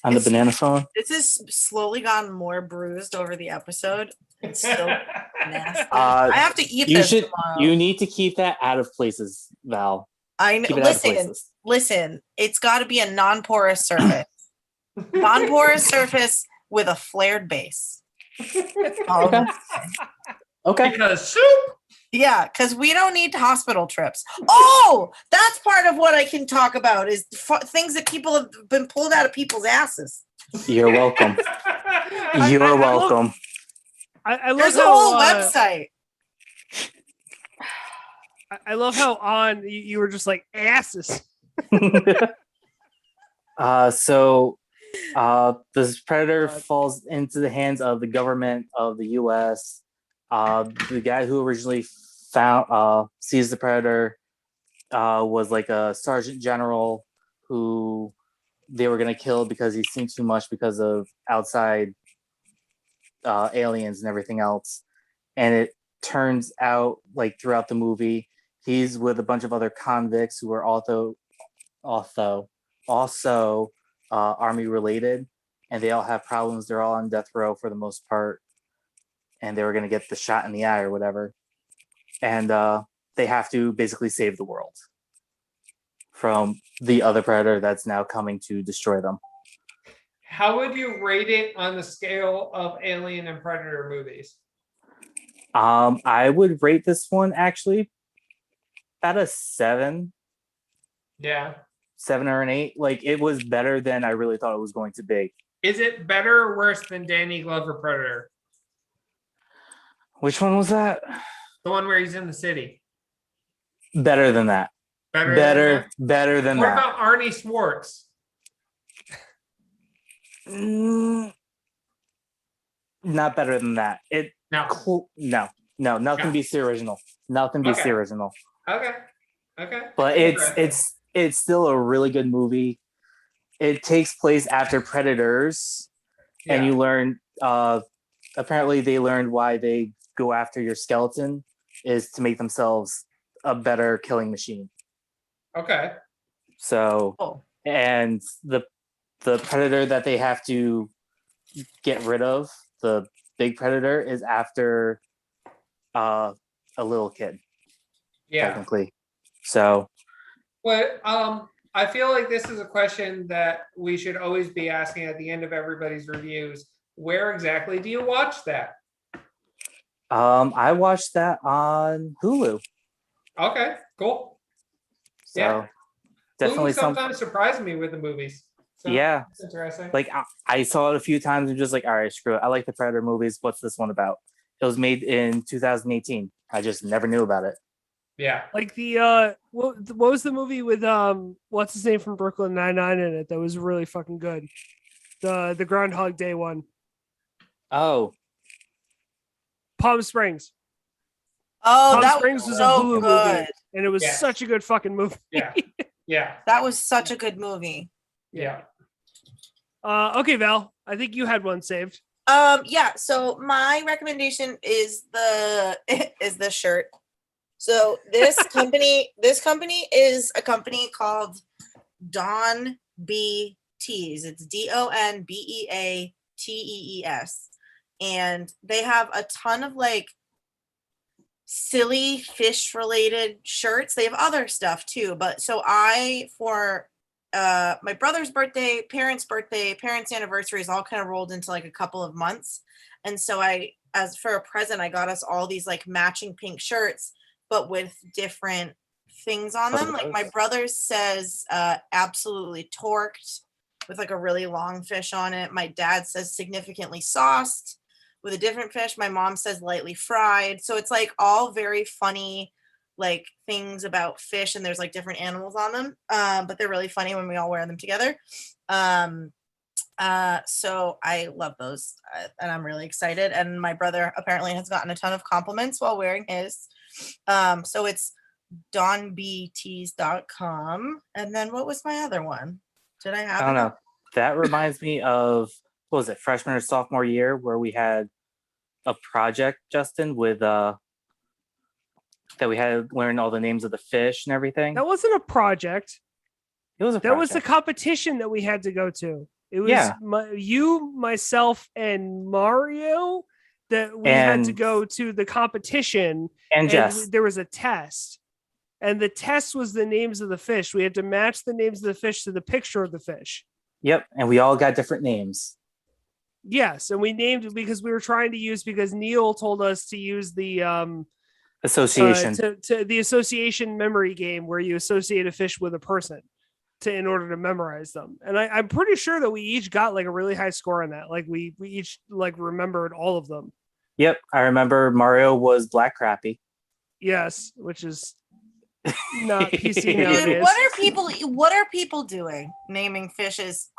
On the banana phone? This has slowly gotten more bruised over the episode. It's still nasty. I have to eat this tomorrow. You need to keep that out of places, Val. I know. Listen. It's got to be a non-porous surface. Non-porous surface with a flared base. Okay. Because soup. Yeah, because we don't need hospital trips. Oh, that's part of what I can talk about is things that people have been pulled out of people's asses. You're welcome. You're welcome. I love There's a whole website. I love how you were just like asses. This predator falls into the hands of the government of the U.S. The guy who originally sees the predator was like a sergeant general who they were going to kill because he's seen too much because of outside aliens and everything else. And it turns out, like throughout the movie, he's with a bunch of other convicts who are also army related, and they all have problems. They're all on death row for the most part, and they were going to get the shot in the eye or whatever. And they have to basically save the world from the other predator that's now coming to destroy them. How would you rate it on the scale of Alien and Predator movies? I would rate this one actually about a 7. Yeah. 7 or an 8. Like, it was better than I really thought it was going to be. Is it better or worse than Danny Glover Predator? Which one was that? The one where he's in the city. Better than that. Better than what that. What about Arnie Schwartz? Not better than that. No. Nothing beats the original. Nothing beats the original. Okay. But it's still a really good movie. it takes place after Predators, and you learn. Apparently, they learned why they go after your skeleton is to make themselves a better killing machine. Okay. So, and the predator that they have to get rid of, the big predator, is after a little kid. Yeah. Technically. So. But I feel like this is a question that we should always be asking at the end of everybody's reviews. Where exactly do you watch that? I watched that on Hulu. Okay, cool. So yeah. definitely Hulu sometimes surprised me with the movies. So yeah. That's interesting. Like I saw it a few times and just like, all right, screw it. I like the Predator movies. What's this one about? It was made in 2018. I just never knew about it. Yeah. Like the what was the movie with what's his name from Brooklyn Nine-Nine in it that was really fucking good? The Groundhog Day one. Oh. Palm Springs. Oh, Palm that Springs was a so Hulu good. movie, and it was such a good fucking movie. Yeah. Yeah. That was such a good movie. Yeah. Okay, Val, I think you had one saved. Yeah, so my recommendation is the shirt. So this company is a company called Don B Tees. It's DonBeaTees. And they have a ton of like silly fish related shirts. They have other stuff too, but so for my brother's birthday, parents' anniversaries all kind of rolled into like a couple of months. And so as for a present, I got us all these like matching pink shirts, but with different things on them. Like my brother's says absolutely torqued with like a really long fish on it. My dad says significantly sauced with a different fish. My mom says lightly fried. So it's like all very funny like things about fish, and there's like different animals on them, but they're really funny when we all wear them together. So I love those, and I'm really excited, and my brother apparently has gotten a ton of compliments while wearing his. So it's donbtees.com. And then what was my other one? Did I have I don't know. That reminds me of, what was it, freshman or sophomore year, where we had a project, Justin, with that we had to learn all the names of the fish and everything. That wasn't a project. It was a project. That was the competition that we had to go to. It was you, myself, and Mario that we had to go to the competition. And Jess. There was a test. And the test was the names of the fish. We had to match the names of the fish to the picture of the fish. Yep. And we all got different names. Yes. And we named it because we were trying to use, because Neil told us to use the association to the association memory game where you associate a fish with a person in order to memorize them. And I'm pretty sure that we each got like a really high score on that. Like we each like remembered all of them. Yep. I remember Mario was Black Crappie. Yes, which is not PC nowadays. Dude, what are people doing naming fishes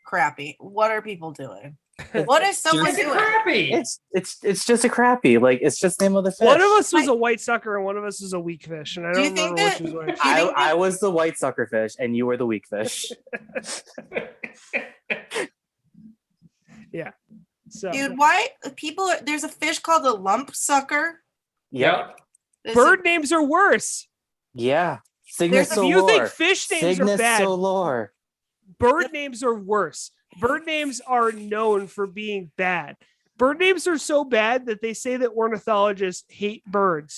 crappy? What are people doing? What is someone doing? Crappy. It's just a crappie. Like, it's just the name of the fish. One of us was a white sucker and one of us was a weak fish, and I don't remember which was which. I was the white sucker fish and you were the weak fish. Yeah. So, dude, why people there's a fish called a lump sucker. Yep. Bird names are worse. Yeah. Cygnus If you think fish names are bad, Solar. Bird names are worse. Bird names are known for being bad. Bird names are so bad that they say that ornithologists hate birds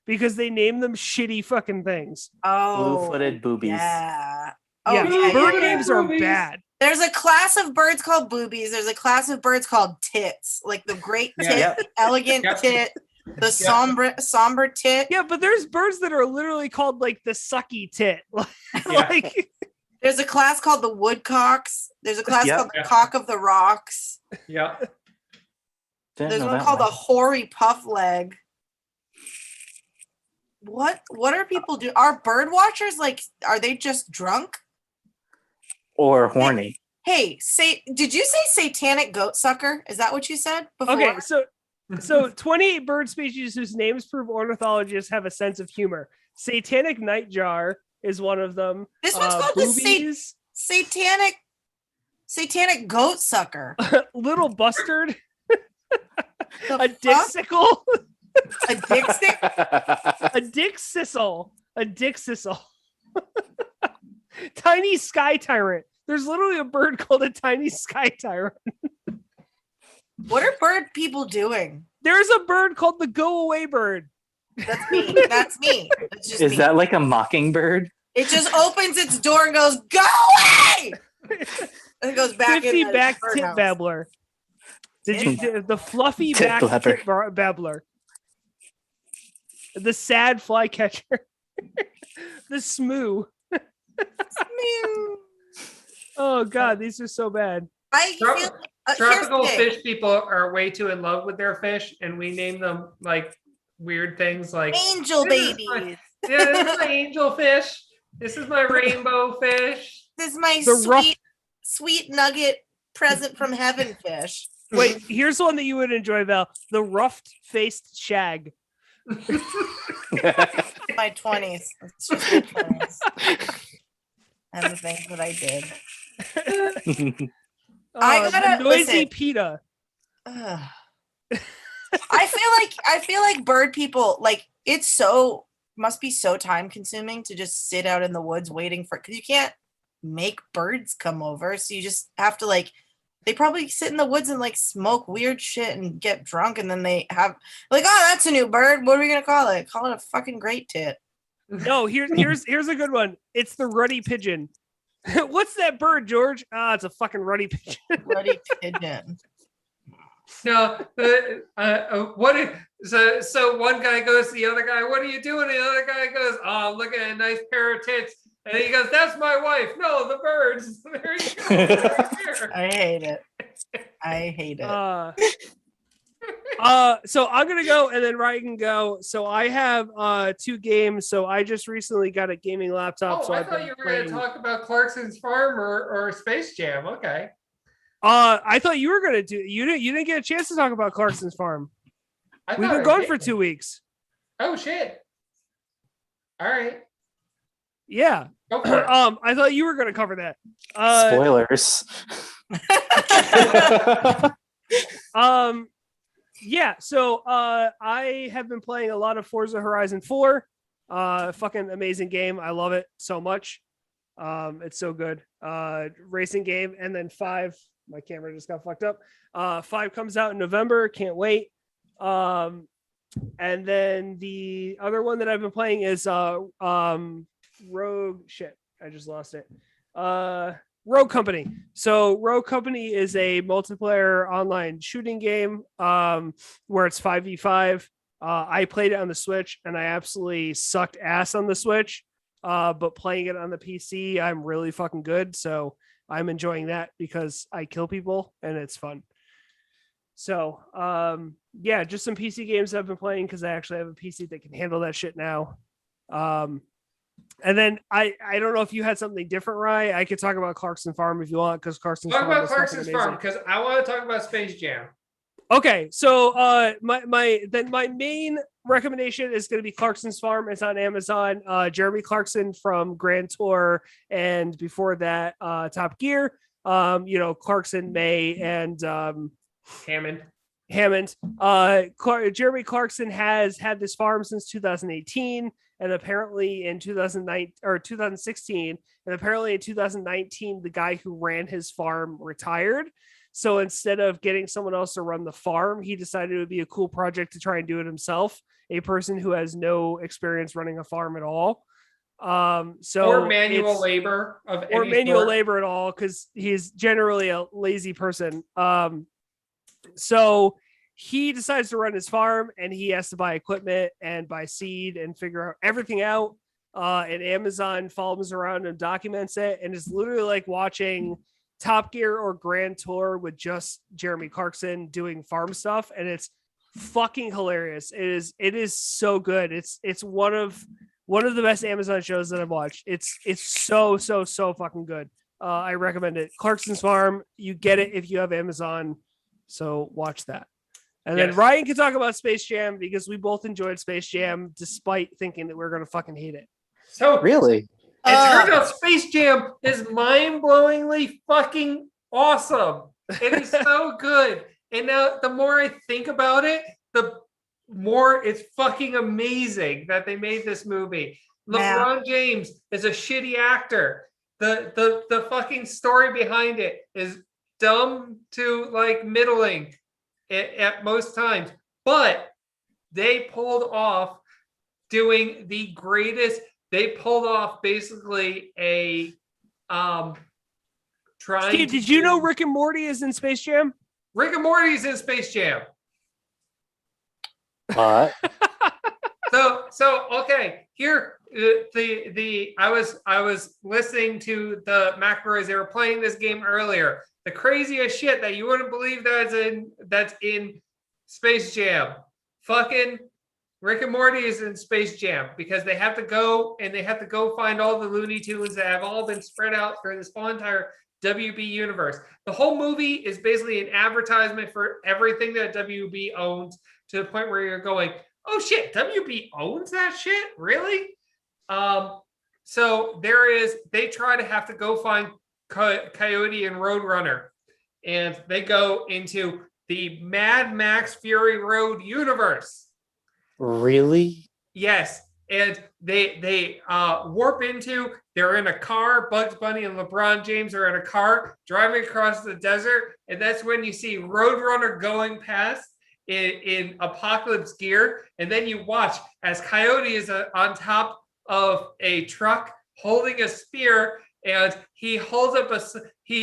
because they name them shitty fucking things. Oh, blue-footed boobies. Yeah. Bird names are bad. There's a class of birds called boobies. There's a class of birds called tits, like the great tit, the elegant tit, the somber tit. Yeah, but there's birds that are literally called like the sucky tit. Like there's a class called the woodcocks. There's a class called the cock of the rocks. Yeah. There's one called a hoary puff leg. What are people doing? Are bird watchers like, are they just drunk? Or horny? Hey, did you say satanic goat sucker? Is that what you said before? Okay, so 28 bird species whose names prove ornithologists have a sense of humor. Satanic nightjar is one of them. This one's called the satanic Satanic goat sucker. Little bustard. A dick sickle. A dick stick. A dick sissel. A dick sissel. Tiny sky tyrant. There's literally a bird called a tiny sky tyrant. What are bird people doing? There's a bird called the go away bird. That's me. That's me. That's just Is me. that like a mockingbird? It just opens its door and goes, "Go away!" And it goes back 50 in the back tit birdhouse. babbler. The fluffy Tit back blabber. tit babbler. The sad flycatcher. The smoo. Meow. Oh god, these are so bad. I feel here's Tropical the thing. fish people are way too in love with their fish, and we name them like weird things like Angel This is babies. yeah, this is my angel fish. This is my rainbow fish. This is my The sweet nugget present from heaven fish. Wait, here's one that you would enjoy, Val. The ruffed-faced shag. My 20s. It's just my 20s. And the things that I did. I gotta the noisy listen. PETA. Ugh. I feel like bird people, like, it's must be so time consuming to just sit out in the woods waiting for, because you can't make birds come over, so you just have to, like, they probably sit in the woods and like smoke weird shit and get drunk, and then they have like, oh, that's a new bird, what are we gonna call it? Call it a fucking great tit. No, here's a good one. It's the ruddy pigeon. What's that bird, George? It's a fucking ruddy pigeon. Ruddy pigeon. No, so one guy goes to the other guy, what are you doing? And the other guy goes, oh, I'm looking at a nice pair of tits. And he goes, that's my wife. No, the birds. There you go. Right here. I hate it. I hate it. So I'm gonna go and then Ryan can go. So I have 2 games. So I just recently got a gaming laptop. Oh, so I I've thought been you were going to playing- talk about Clarkson's Farm or Space Jam. Okay. I thought you were gonna do. You didn't get a chance to talk about Clarkson's Farm. We've been gone for 2 weeks. Oh shit! All right, Yeah. go for it. I thought you were gonna cover that. Spoilers. Yeah. So I have been playing a lot of Forza Horizon 4. Fucking amazing game. I love it so much. It's so good. Racing game, and then 5. My camera just got fucked up. 5 comes out in November. Can't wait. And then the other one that I've been playing is Rogue. Shit, I just lost it. Rogue Company. So Rogue Company is a multiplayer online shooting game where it's 5v5. I played it on the Switch and I absolutely sucked ass on the Switch. But playing it on the PC, I'm really fucking good. So I'm enjoying that because I kill people and it's fun. So yeah, just some PC games I've been playing because I actually have a PC that can handle that shit now. And then I don't know if you had something different, Rye. I could talk about Clarkson Farm if you want, because Clarkson's Talk Farm about is fucking Clarkson's amazing. Farm because I want to talk about Space Jam. Okay, so my main recommendation is going to be Clarkson's Farm. It's on Amazon. Jeremy Clarkson from Grand Tour, and before that, Top Gear. Clarkson, May, and Hammond. Jeremy Clarkson has had this farm since 2018, and apparently in 2016, and apparently in 2019, the guy who ran his farm retired. So instead of getting someone else to run the farm, he decided it would be a cool project to try and do it himself. A person who has no experience running a farm at all. Or manual labor of any manual sort. labor at all, because he's generally a lazy person. So he decides to run his farm, and he has to buy equipment and buy seed and figure out everything out. And Amazon follows around and documents it, and it's literally like watching Top Gear or Grand Tour with just Jeremy Clarkson doing farm stuff, and it's fucking hilarious. It is so good. It's one of the best Amazon shows that I've watched. It's so fucking good. I recommend it. Clarkson's Farm. You get it if you have Amazon. So watch that. And then Ryan can talk about Space Jam because we both enjoyed Space Jam despite thinking that we are going to fucking hate it. So Really? it turns out Space Jam is mind-blowingly fucking awesome. It is so good. And now the more I think about it, the more it's fucking amazing that they made this movie. LeBron James is a shitty actor. The fucking story behind it is dumb to like middling at most times. But they pulled off doing the greatest. They pulled off basically a Steve, did you know Rick and Morty is in Space Jam? Rick and Morty is in Space Jam. What? So okay, here I was listening to the McElroys. They were playing this game earlier. The craziest shit that you wouldn't believe that's in Space Jam. Fucking Rick and Morty is in Space Jam because they have to go find all the Looney Tunes that have all been spread out through this whole entire WB universe. The whole movie is basically an advertisement for everything that WB owns, to the point where you're going, oh shit, WB owns that shit? Really? So they try to have to go find Coyote and Roadrunner, and they go into the Mad Max Fury Road universe. Really? Yes. And they warp into, they're in a car, Bugs Bunny and LeBron James are in a car driving across the desert, and that's when you see Roadrunner going past in apocalypse gear, and then you watch as Coyote is on top of a truck holding a spear, and he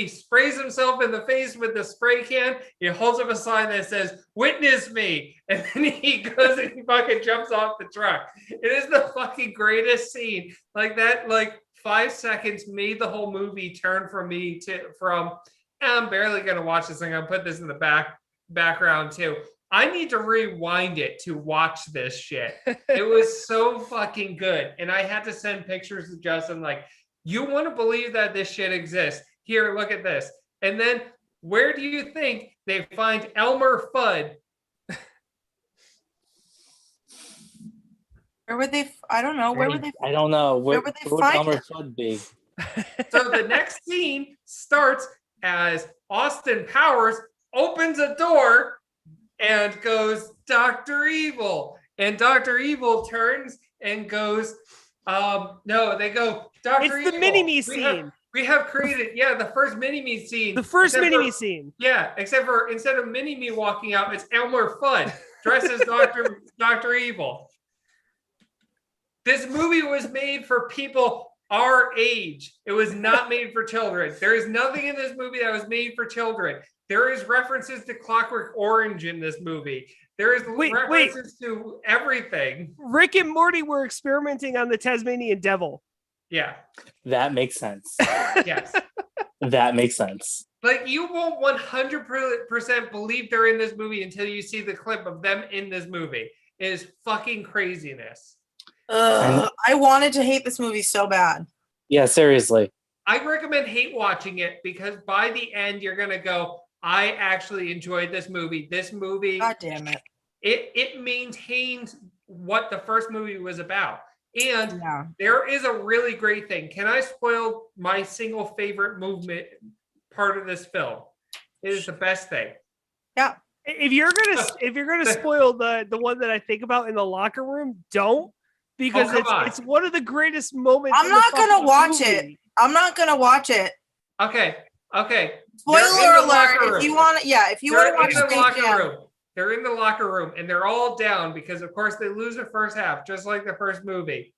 sprays himself in the face with the spray can. He holds up a sign that says, "Witness me," and then he goes and he fucking jumps off the truck. It is the fucking greatest scene. Like that, like 5 seconds made the whole movie turn from I'm barely gonna watch this. I'm gonna put this in the background too. I need to rewind it to watch this shit. It was so fucking good. And I had to send pictures to Justin like, you want to believe that this shit exists? Here, look at this. And then where do you think they find Elmer Fudd? Where would they? I don't know. Where would they? I don't know. Where would they would find Elmer him? Fudd be? So the next scene starts as Austin Powers opens a door and goes, Dr. Evil. And Dr. Evil turns and goes, no, they go, Dr. Evil. It's the mini-me scene. We have created, the first mini-me scene. The first mini-me scene. Yeah, except for instead of mini-me walking out, it's Elmer Fudd dressed as Dr. Evil. This movie was made for people our age. It was not made for children. There is nothing in this movie that was made for children. There is references to Clockwork Orange in this movie. There is references to everything. Rick and Morty were experimenting on the Tasmanian Devil. Yeah. That makes sense. Yes. That makes sense. Like, you won't 100% believe they're in this movie until you see the clip of them in this movie. It is fucking craziness. I wanted to hate this movie so bad. Yeah, seriously. I recommend hate watching it because by the end, you're going to go, I actually enjoyed this movie. This movie, God damn it. It maintained what the first movie was about. And there is a really great thing. Can I spoil my single favorite movement part of this film? It is the best thing. Yeah. If you're gonna spoil the one that I think about in the locker room, don't, because it's one of the greatest moments. I'm not gonna watch it. I'm not gonna watch it. Okay. Spoiler alert! If you want to, if you want to watch the locker room, they're in the locker room and they're all down because, of course, they lose the first half, just like the first movie.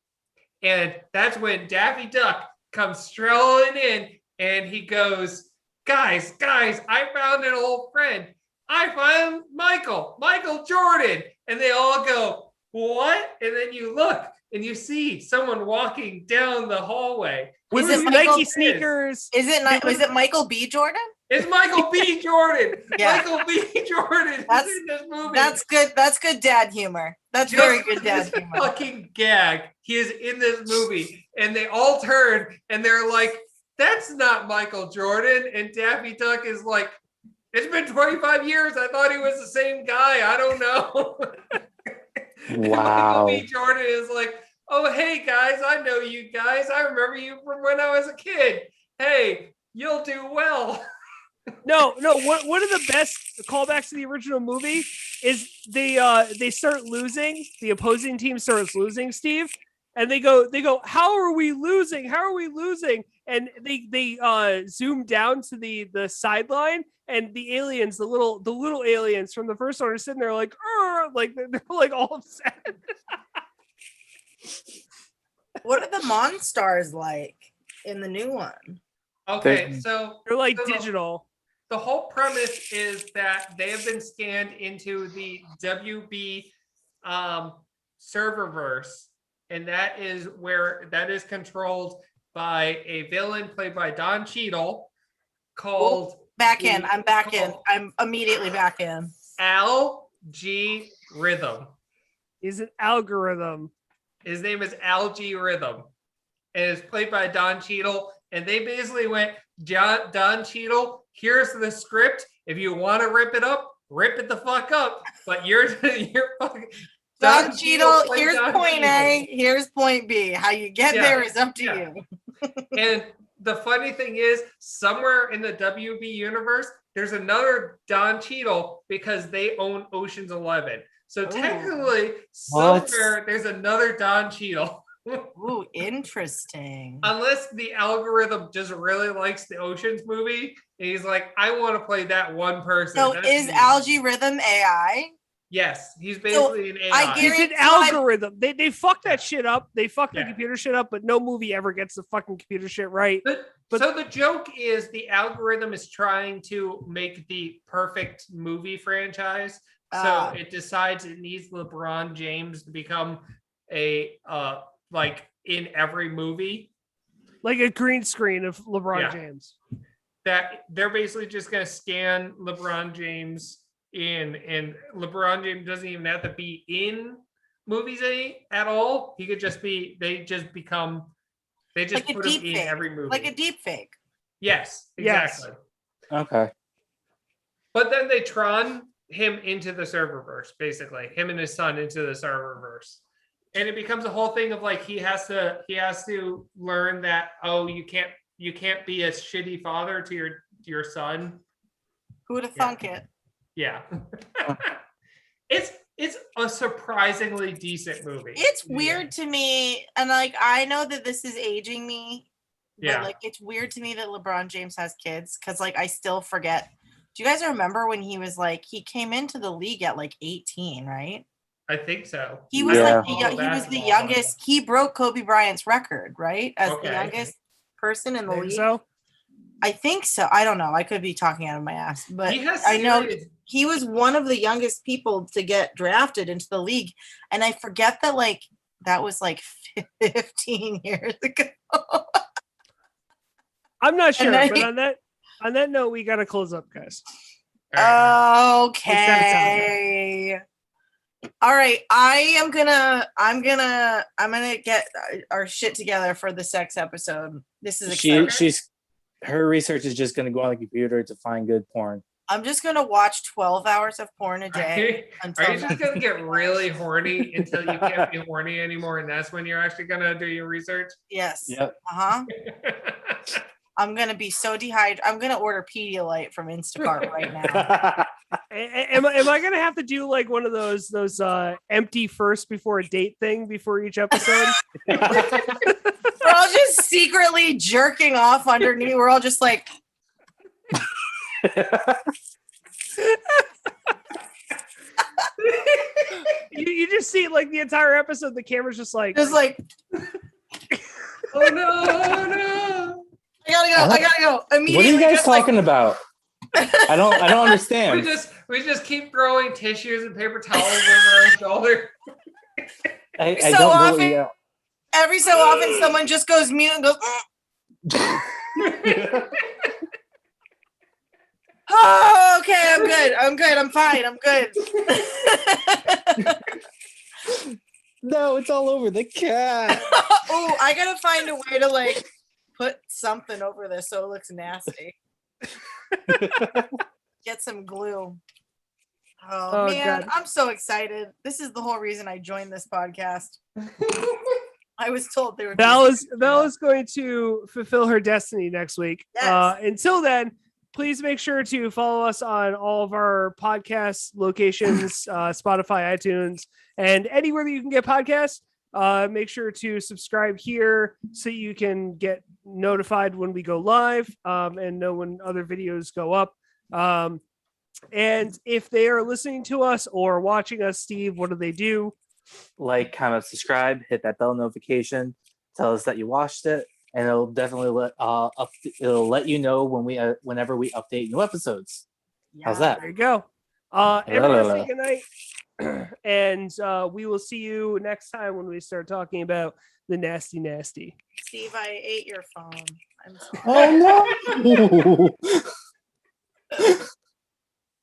And that's when Daffy Duck comes strolling in and he goes, "Guys, I found an old friend. I found Michael Jordan." And they all go, "What?" And then you look and you see someone walking down the hallway. With his Nike sneakers. Is it Michael B. Jordan? It's Michael B. Jordan. Yeah. Michael B. Jordan is in this movie. That's good. That's good dad humor. That's very good dad humor. Fucking gag. He is in this movie, and they all turn and they're like, "That's not Michael Jordan." And Daffy Duck is like, "It's been 25 years. I thought he was the same guy. I don't know." Wow. Michael B. Jordan is like, "Oh, hey guys, I know you guys. I remember you from when I was a kid. Hey, you'll do well." No. One of the best callbacks to the original movie is they start losing. The opposing team starts losing, Steve, and they go, how are we losing? How are we losing? And they zoom down to the sideline, and the aliens, the little aliens from the first one are sitting there like they're like all upset. What are the Monstars like in the new one? Okay, so they're like digital. The whole premise is that they have been scanned into the WB serververse, and that is controlled by a villain played by Don Cheadle called I'm back in. I'm immediately back in. LG Rhythm. He's an algorithm. His name is LG Rhythm, and it's played by Don Cheadle. And they basically went, Don Cheadle, here's the script. If you want to rip it up, rip it the fuck up. But you're fucking Don Cheadle. Here's point A. Here's point B. How you get there is up to you. And the funny thing is, somewhere in the WB universe, there's another Don Cheadle because they own Ocean's 11. So technically, somewhere there's another Don Cheadle. Ooh, interesting. Unless the algorithm just really likes the Oceans movie, and he's like, I want to play that one person. So is Algae Rhythm AI? Yes, he's basically an AI. He's an algorithm. They fuck that shit up. They fuck the computer shit up, but no movie ever gets the fucking computer shit right. But so the joke is the algorithm is trying to make the perfect movie franchise. So it decides it needs LeBron James to become a like in every movie, like a green screen of LeBron James. That they're basically just gonna scan LeBron James in, and LeBron James doesn't even have to be in movies at all. He could just be. They just like put him in every movie, like a deep fake. Yes, exactly. Yes. Okay. But then they Tron him into the serververse, basically him and his son into the serververse. And it becomes a whole thing of like he has to learn that you can't be a shitty father to your son. Who would have thunk it? Yeah. It's a surprisingly decent movie. It's weird to me, and like I know that this is aging me, but like it's weird to me that LeBron James has kids, because like I still forget. Do you guys remember when he was like he came into the league at like 18, right? I think so. He was he was the youngest. He broke Kobe Bryant's record, right? As the youngest person in the league. So? I think so. I don't know. I could be talking out of my ass, but I know he was one of the youngest people to get drafted into the league. And I forget that like that was like 15 years ago. I'm not sure, but on that note, we gotta close up, guys. Okay. All right, I'm gonna get our shit together for the sex episode. This is exciting. Her research is just gonna go on the computer to find good porn. I'm just gonna watch 12 hours of porn a day. Are you just gonna get really horny until you can't be horny anymore, and that's when you're actually gonna do your research? Yes. Yep. I'm gonna be so dehydrated. I'm gonna order Pedialyte from Instacart right now. Am I gonna have to do like one of those empty first before a date thing before each episode? We're all just secretly jerking off underneath. We're all just like. you just see like the entire episode. The camera's just like. Oh no! I gotta go. Immediately. What are you guys talking about? I don't understand. We just keep throwing tissues and paper towels over our shoulder. I don't know. Every so often, someone just goes mute and goes. Oh, okay, I'm good. I'm fine. I'm good. No, it's all over the cat. Oh, I gotta find a way to like put something over this so it looks nasty. Get some glue. Oh man, God. I'm so excited. This is the whole reason I joined this podcast. I was told they were. Val is going to fulfill her destiny next week. Yes. Until then, please make sure to follow us on all of our podcast locations, Spotify, iTunes, and anywhere that you can get podcasts. Make sure to subscribe here so you can get notified when we go live and know when other videos go up. And if they are listening to us or watching us, Steve, what do they do? Like, comment, subscribe, hit that bell notification, tell us that you watched it, and it'll definitely let you know whenever we update new episodes. Yeah. How's that? There you go. Everyone say good night. And we will see you next time when we start talking about the nasty. Steve, I ate your phone. I'm sorry. Oh no!